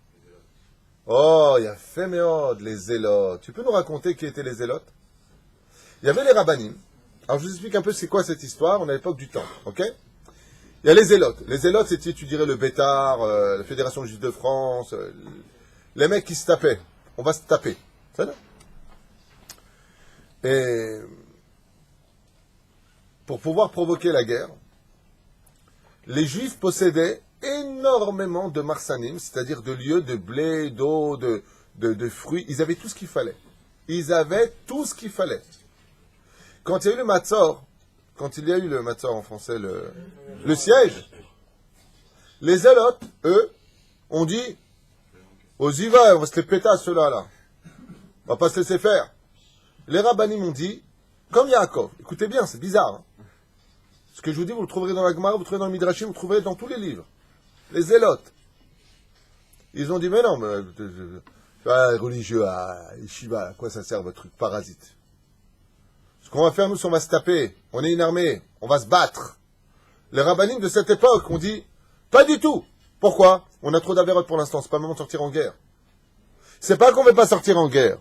il y a Féméode, les zélotes. Tu peux nous raconter qui étaient les zélotes? Il y avait les rabbanim. Alors je vous explique un peu c'est quoi cette histoire. On est à l'époque du temple, ok? Il y a les zélotes. Les zélotes, c'était, tu dirais, le Bétar, la Fédération juive de France, les mecs qui se tapaient. On va se taper. C'est ça? Et pour pouvoir provoquer la guerre, les Juifs possédaient énormément de marsanim, c'est-à-dire de lieux, de blé, d'eau, de fruits. Ils avaient tout ce qu'il fallait. Ils avaient tout ce qu'il fallait. Quand il y a eu le Matzor, en français, le siège, les Zélotes, eux, ont dit, aux Ziva, on va se les péter à ceux-là, là. On va pas se laisser faire. Les rabbanim ont dit, Comme Yaakov. Écoutez bien, c'est bizarre. Hein. Ce que je vous dis, vous le trouverez dans la Gemara, vous le trouverez dans le Midrashim, vous le trouverez dans tous les livres. Les zélotes. Ils ont dit, mais non, religieux, Yeshiva, à quoi ça sert votre truc parasite? Ce qu'on va faire, nous, c'est on va se taper. On est une armée. On va se battre. Les rabbinim de cette époque ont dit, pas du tout. Pourquoi? On a trop d'avérotes pour l'instant. C'est pas le moment de sortir en guerre. C'est pas qu'on veut pas sortir en guerre.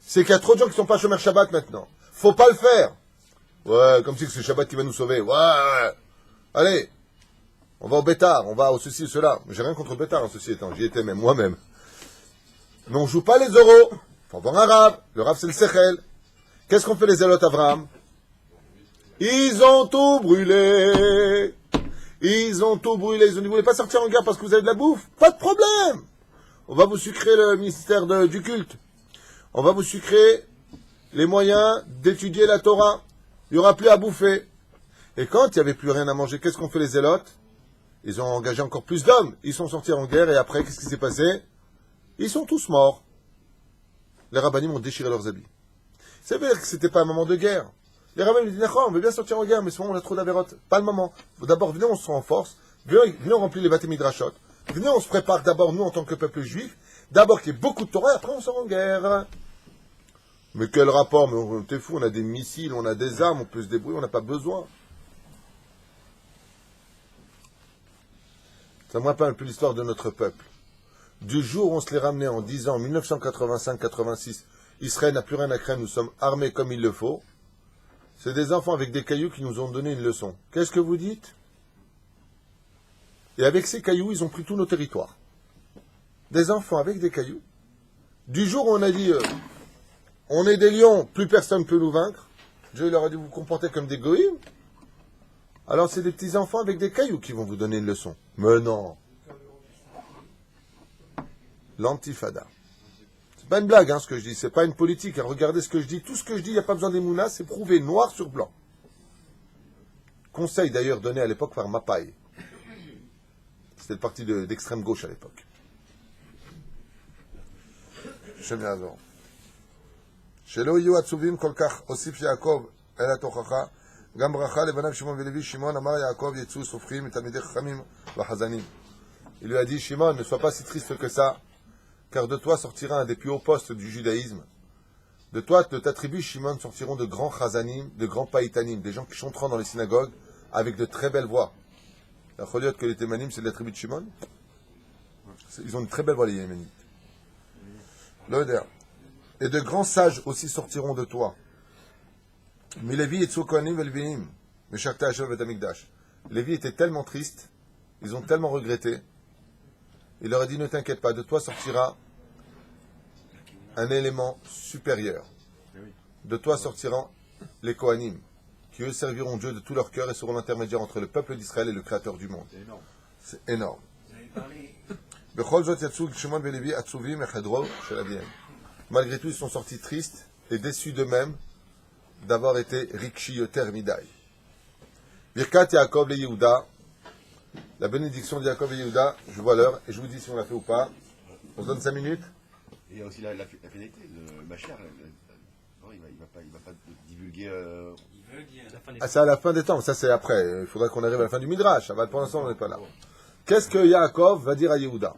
C'est qu'il y a trop de gens qui sont pas chômeurs Shabbat maintenant. Faut pas le faire. Ouais, comme si c'est le Shabbat qui va nous sauver. Ouais. Allez. On va au Bétar. On va au ceci ou cela. J'ai rien contre Bétar, en ceci étant. J'y étais même, moi-même. Mais on joue pas les euros. Faut avoir un rab. Le rab, c'est le Sechel. Qu'est-ce qu'on fait les zélotes Avram? Ils ont tout brûlé. Ils ont tout brûlé. Ils ont dit, vous voulez pas sortir en guerre parce que vous avez de la bouffe? Pas de problème. On va vous sucrer le ministère du culte. On va vous sucrer les moyens d'étudier la Torah. Il n'y aura plus à bouffer. Et quand il n'y avait plus rien à manger, qu'est-ce qu'ont fait les zélotes? Ils ont engagé encore plus d'hommes. Ils sont sortis en guerre et après, qu'est-ce qui s'est passé? Ils sont tous morts. Les rabbinim ont déchiré leurs habits. Ça veut dire que c'était pas un moment de guerre. Les rabbinim disent, on veut bien sortir en guerre, mais souvent on a trop d'avérotes. Pas le moment. D'abord, venez, on se renforce. Venez, on remplit les bâtiments midrashot. Venez, on se prépare d'abord, nous, en tant que peuple juif. D'abord qu'il y ait beaucoup de Torah, et après on sort en guerre. Mais quel rapport? Mais t'es fou, on a des missiles, on a des armes, on peut se débrouiller, on n'a pas besoin. Ça me rappelle un peu l'histoire de notre peuple. Du jour où on se les ramenait en disant 1985-86, Israël n'a plus rien à craindre, nous sommes armés comme il le faut. C'est des enfants avec des cailloux qui nous ont donné une leçon. Qu'est-ce que vous dites? Et avec ces cailloux, ils ont pris tous nos territoires. Des enfants avec des cailloux. Du jour où on a dit, on est des lions, plus personne ne peut nous vaincre. Dieu leur a dit, vous vous comportez comme des goïms. Alors c'est des petits enfants avec des cailloux qui vont vous donner une leçon. Mais non. L'antifada. C'est pas une blague, hein, ce que je dis. C'est pas une politique. Hein. Regardez ce que je dis. Tout ce que je dis, il n'y a pas besoin des mounas. C'est prouvé noir sur blanc. Conseil d'ailleurs donné à l'époque par Mapai. C'était le parti d'extrême gauche à l'époque. Shem Yazor. Shelo yu atzuvim kol kach osif Yaakov el hatochacha gam bracha lebanav Shimon velevi Shimon amar Yaakov yetzu sofrim et talmidei chachamim v'chazanim. Il lui a dit, Shimon, ne sois pas si triste que ça, car de toi sortira un des plus hauts postes du judaïsme. De toi, de ta tribu, Shimon, sortiront de grands chazanim, de grands païtanim, des gens qui chanteront dans les synagogues avec de très belles voix. La choliot que les témanim, c'est de la tribu de Shimon. Ils ont une très belle voix, les yéménites. L'odeur. Et de grands sages aussi sortiront de toi. Milevi et Tsukonim velvinim, Meshakta Hashem Betamikdash. Lévi était tellement triste, ils ont tellement regretté. Il leur a dit, ne t'inquiète pas, de toi sortira un élément supérieur. De toi sortiront les Kohanim, qui eux serviront Dieu de tout leur cœur et seront l'intermédiaire entre le peuple d'Israël et le Créateur du monde. C'est énorme. Malgré tout, ils sont sortis tristes et déçus d'eux-mêmes d'avoir été Rikshi Yoter Midai. Birkat Yaakov le Yehuda, la bénédiction de Yaakov et Yehuda, je vois l'heure et je vous dis si on l'a fait ou pas. On se donne 5 minutes. Et il y a aussi la finalité de Machar. Non, il va pas divulguer. Ah, c'est à la fin des temps, ça c'est après. Il faudrait qu'on arrive à la fin du Midrash. Pour l'instant, on n'est pas là. Qu'est-ce que Yaakov va dire à Yehuda?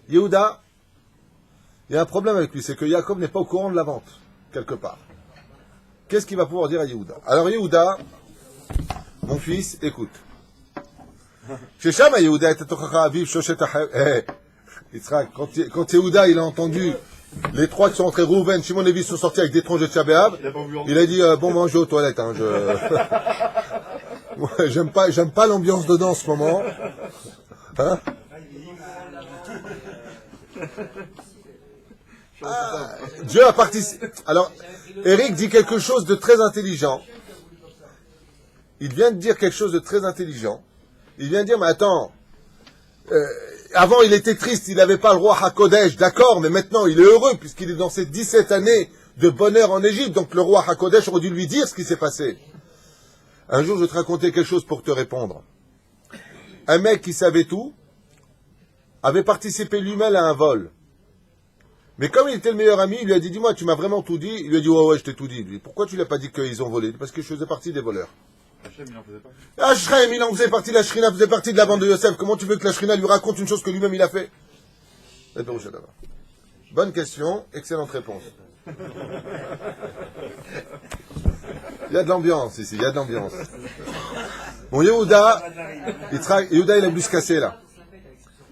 Yehuda, il y a un problème avec lui, c'est que Yaakov n'est pas au courant de la vente, quelque part. Qu'est-ce qu'il va pouvoir dire à Yehuda? Alors Yehuda, mon fils, écoute. Sheshama Yehuda était tochacha aviv shoshet Yitzhak, quand Yehuda il a entendu les trois qui sont entrés, Rouven, Shimon et Lévi sont sortis avec des tronches de Tchabéab, il a dit bon, moi je vais aux toilettes. Hein, ouais, j'aime pas l'ambiance dedans en ce moment. Hein? Dieu a participé. Alors, Eric dit quelque chose de très intelligent. Il vient de dire quelque chose de très intelligent. Il vient de dire, mais attends, avant il était triste, il n'avait pas le roi HaKodesh, d'accord, mais maintenant il est heureux puisqu'il est dans ces 17 années de bonheur en Égypte, donc le roi HaKodesh aurait dû lui dire ce qui s'est passé. Un jour, je vais te raconter quelque chose pour te répondre. Un mec qui savait tout avait participé lui-même à un vol. Mais comme il était le meilleur ami, il lui a dit, dis-moi, tu m'as vraiment tout dit? Il lui a dit, ouais, je t'ai tout dit. Il lui dit, pourquoi tu lui as pas dit qu'ils ont volé? Parce que je faisais partie des voleurs. Hachem, il en faisait pas. Hachem, il en faisait partie, la Shrina faisait partie de la bande de Yosef. Comment tu veux que la Shrina lui raconte une chose que lui-même il a fait? Bonne question, excellente réponse. Il y a de l'ambiance ici, il y a de l'ambiance. Bon, Yehuda, Yehuda, il a voulu se casser là.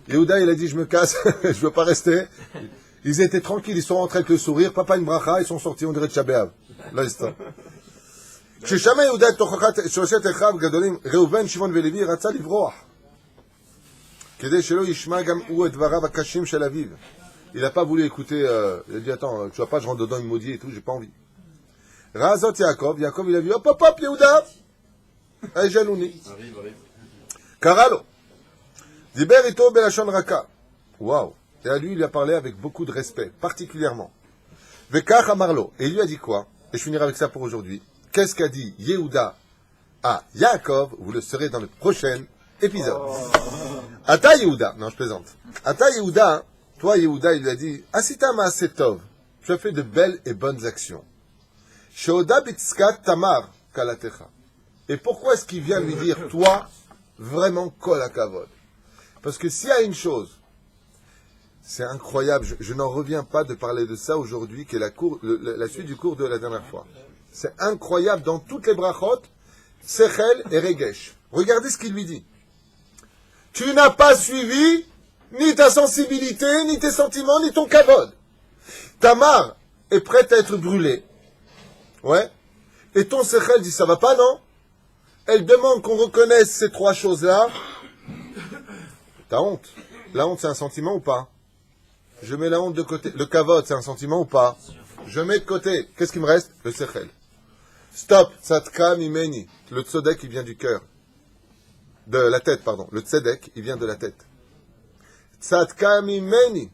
Yehuda, il a dit, je me casse, je veux pas rester. Ils étaient tranquilles, ils sont rentrés avec le sourire, papa une bracha, ils sont sortis, on dirait de Shabéav. Là, c'est כששמע יהודה את תוכחת שלושת אחיו גדולים, ראובן, שמעון ולוי, רצה לברוח. כדי שלא ישמע גם הוא את דבריו הקשים של אביו. Il n'a pas voulu écouter, il a dit, attends, tu vas pas, je rentre dedans, il me maudit et tout, j'ai pas envie. ראה זאת יעקב, יעקב il a vu, hop, hop, hop, יהודה, ג'לוני. קרא לו. דיבר איתו בלשון רכה. וואו. Et à lui, il lui a parlé avec beaucoup de respect, particulièrement. וכך אמר לו. Et il lui a dit quoi? Et je finirai avec ça pour aujourd'hui. Qu'est-ce qu'a dit Yehuda à Yaakov? Vous le saurez dans le prochain épisode. Ata Yehuda, non je plaisante. Ata Yehuda, toi Yehuda, il lui a dit, Asita ma'aseh tov, tu as fait de belles et bonnes actions. Sheoda bitzkat tamar kalatecha. Et pourquoi est-ce qu'il vient lui dire, toi, vraiment kol hakavod? Parce que s'il y a une chose, c'est incroyable, je n'en reviens pas de parler de ça aujourd'hui, qui est la suite du cours de la dernière fois. C'est incroyable, dans toutes les brachot, Sechel et Regesh. Regardez ce qu'il lui dit. Tu n'as pas suivi ni ta sensibilité, ni tes sentiments, ni ton kavod. Tamar est prête à être brûlée. Ouais. Et ton Sechel dit, ça va pas, non? Elle demande qu'on reconnaisse ces trois choses-là. T'as honte. La honte, c'est un sentiment ou pas? Je mets la honte de côté. Le kavod, c'est un sentiment ou pas? Je mets de côté. Qu'est-ce qui me reste? Le Sechel. Stop, tzadka mimeni. Le tzedek, il vient du cœur. De la tête, pardon. Le tzedek, il vient de la tête. Tzadka mimeni.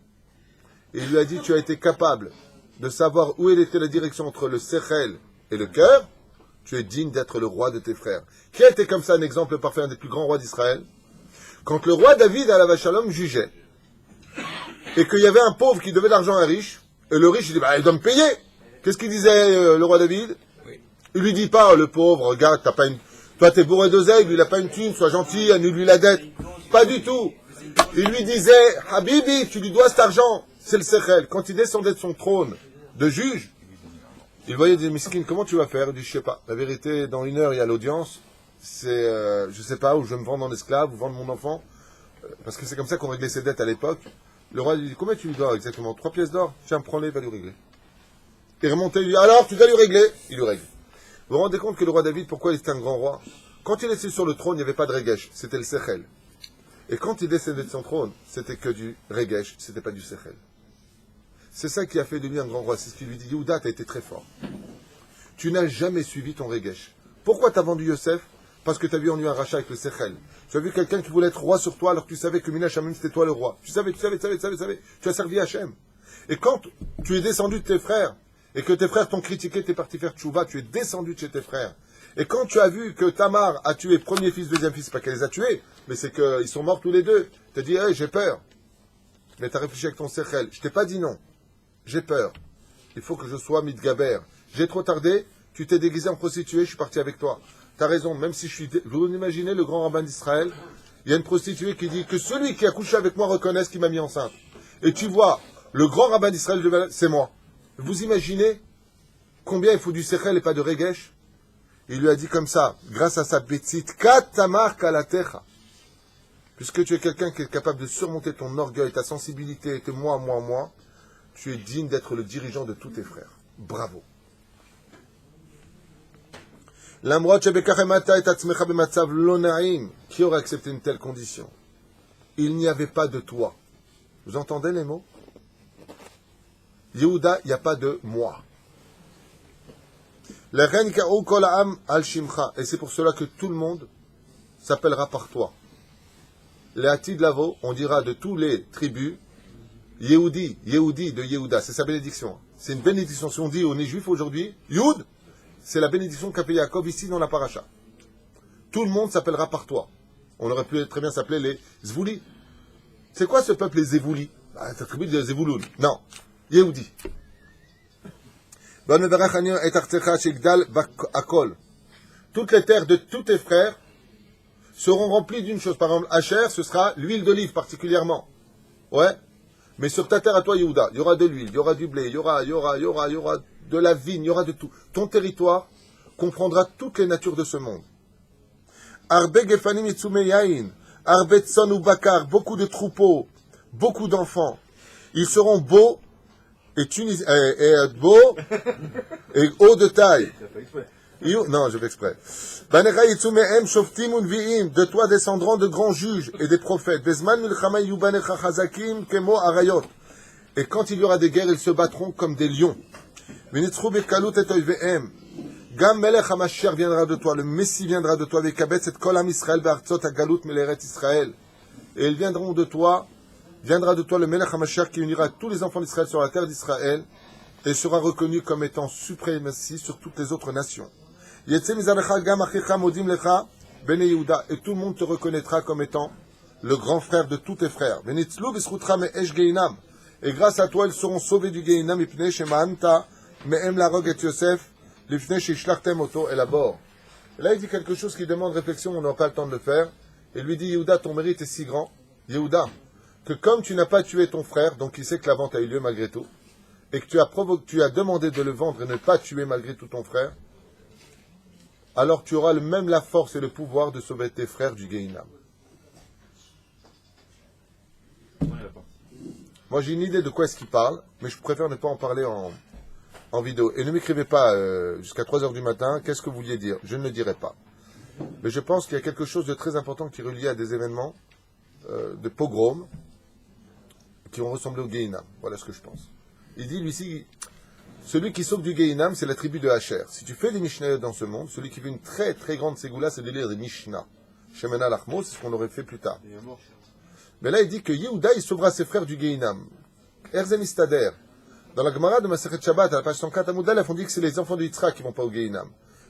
Il lui a dit, tu as été capable de savoir où était la direction entre le sechel et le cœur. Tu es digne d'être le roi de tes frères. Qui a été comme ça un exemple parfait, un des plus grands rois d'Israël? Quand le roi David, à la Vachalom, jugeait, et qu'il y avait un pauvre qui devait de l'argent à un riche, et le riche, il dit, bah, il doit me payer. Qu'est-ce qu'il disait, le roi David? Il lui dit pas, le pauvre, regarde, t'as pas une... Toi, t'es bourré d'oseille, lui, il a pas une thune, sois gentil, annule-lui la dette. Pas du tout. Il lui disait, Habibi, tu lui dois cet argent. C'est le Sechel. Quand il descendait de son trône de juge, il voyait des miskines, comment tu vas faire? Il dit, je sais pas. La vérité, dans 1 heure, il y a l'audience. C'est, je sais pas, où je vais me vendre en esclave, ou vendre mon enfant. Parce que c'est comme ça qu'on réglait ses dettes à l'époque. Le roi lui dit, combien tu lui dois exactement? 3 pièces d'or? Tiens, prends-les, va lui régler. Il remontait, il lui dit, alors, tu dois lui régler? Il lui règle. Vous vous rendez compte que le roi David, pourquoi il était un grand roi? Quand il était sur le trône, il n'y avait pas de Regesh, c'était le Sechel. Et quand il descendait de son trône, c'était que du Regesh, c'était pas du Sechel. C'est ça qui a fait de lui un grand roi. C'est ce qu'il lui dit, Yehuda, tu as été très fort. Tu n'as jamais suivi ton Regesh. Pourquoi tu as vendu Yosef? Parce que tu as vu en lui un rachat avec le Sechel. Tu as vu quelqu'un qui voulait être roi sur toi alors que tu savais que Mina Shamim c'était toi le roi. Tu savais. Tu as servi Hachem. Et quand tu es descendu de tes frères, et que tes frères t'ont critiqué, t'es parti faire tchouva, tu es descendu de chez tes frères. Et quand tu as vu que Tamar a tué premier fils, deuxième fils, c'est pas qu'elle les a tués, mais c'est qu'ils sont morts tous les deux. Tu as dit, hey, j'ai peur. Mais tu as réfléchi avec ton Sechel. Je t'ai pas dit non. J'ai peur. Il faut que je sois Midgaber. J'ai trop tardé, tu t'es déguisé en prostituée, je suis parti avec toi. Tu as raison, même si je suis... Vous imaginez le grand rabbin d'Israël? Il y a une prostituée qui dit que celui qui a couché avec moi reconnaisse qu'il m'a mis enceinte. Et tu vois, le grand rabbin d'Israël, c'est moi. Vous imaginez combien il faut du Sechel et pas de Regesh? Il lui a dit comme ça, grâce à sa petite Katamar Kalatecha. Puisque tu es quelqu'un qui est capable de surmonter ton orgueil, ta sensibilité, tes moi, tu es digne d'être le dirigeant de tous tes frères. Bravo. Qui aurait accepté une telle condition? Il n'y avait pas de toi. Vous entendez les mots? Yehuda, il n'y a pas de moi. Et c'est pour cela que tout le monde s'appellera par toi. Les Hatid Lavo, on dira de tous les tribus, Yehudi de Yehuda, c'est sa bénédiction. C'est une bénédiction. Si on dit on est juif aujourd'hui, Yud, c'est la bénédiction qu'a payé Yaakov ici dans la paracha. Tout le monde s'appellera par toi. On aurait pu très bien s'appeler les Zvouli. C'est quoi ce peuple, les Zévouli? C'est la tribu de Zévouloun. Non. Yehudi. Toutes les terres de tous tes frères seront remplies d'une chose. Par exemple, Asher, ce sera l'huile d'olive particulièrement. Ouais. Mais sur ta terre à toi, Yehuda, il y aura de l'huile, il y aura du blé, il y aura de la vigne, il y aura de tout. Ton territoire comprendra toutes les natures de ce monde. Arbe gefanim yitzume yain, arbe tson ou bakar, beaucoup de troupeaux, beaucoup d'enfants. Ils seront beaux et beaux et hauts de taille. Non, je fais exprès. Banecha yitzume em shoftim unviim, de toi descendront de grands juges et des prophètes. Bezman milchama yubanecha chazakim kemo arayot. Et quand il y aura des guerres, ils se battront comme des lions. Venitzru bekalut et oiveem. Gam melech hamashiach viendra de toi, le Messie viendra de toi, vekabetz et kol am Israël be'artzot hagalut meleret Israël. Et ils viendront de toi, viendra de toi le melech hamashiach qui unira tous les enfants d'Israël sur la terre d'Israël et sera reconnu comme étant suprématie sur toutes les autres nations. Yetze mizarecha gam achicha modim lecha bene Yehuda, et tout le monde te reconnaîtra comme étant le grand frère de tous tes frères. Venitzlu b'zchutra me'esh geinam, et grâce à toi ils seront sauvés du geinam ipnei shema'anta me'em larog et Yosef l'ifnei sheishlachtem oto el abor. Et là il dit quelque chose qui demande réflexion, on n'aura pas le temps de le faire. Et lui dit, Yehuda, ton mérite est si grand, Yehuda, que comme tu n'as pas tué ton frère, donc il sait que la vente a eu lieu malgré tout, et que tu as demandé de le vendre et ne pas tuer malgré tout ton frère, alors tu auras même la force et le pouvoir de sauver tes frères du Gehinam. Moi j'ai une idée de quoi est-ce qu'il parle, mais je préfère ne pas en parler en vidéo. Et ne m'écrivez pas jusqu'à 3h du matin, qu'est-ce que vous vouliez dire? Je ne le dirai pas. Mais je pense qu'il y a quelque chose de très important qui est relié à des événements de pogrom qui ont ressemblé au Gehinam. Voilà ce que je pense. Il dit, lui ci, celui qui sauve du Gehinam, c'est la tribu de Asher. Si tu fais des Mishnayot dans ce monde, celui qui fait une très très grande ségoula, c'est de lire des Mishnah. Shemana Lachmo, c'est ce qu'on aurait fait plus tard. Mais là, il dit que Yehuda, il sauvera ses frères du Gehinam. Erzem Istader. Dans la Gemara de Masechet Shabbat, à la page 104 Amoudalef, on dit que c'est les enfants de Yitzhak qui vont pas au Gehinam.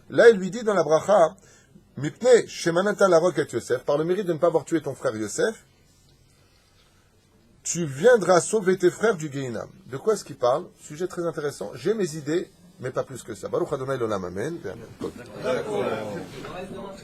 Là, il lui dit dans la bracha, Mipne Shemanata Larok et Yosef, par le mérite de ne pas avoir tué ton frère Yosef, tu viendras sauver tes frères du Gehinam. De quoi est-ce qu'il parle? Sujet très intéressant. J'ai mes idées, mais pas plus que ça. Baruch Adonai l'olam, amen.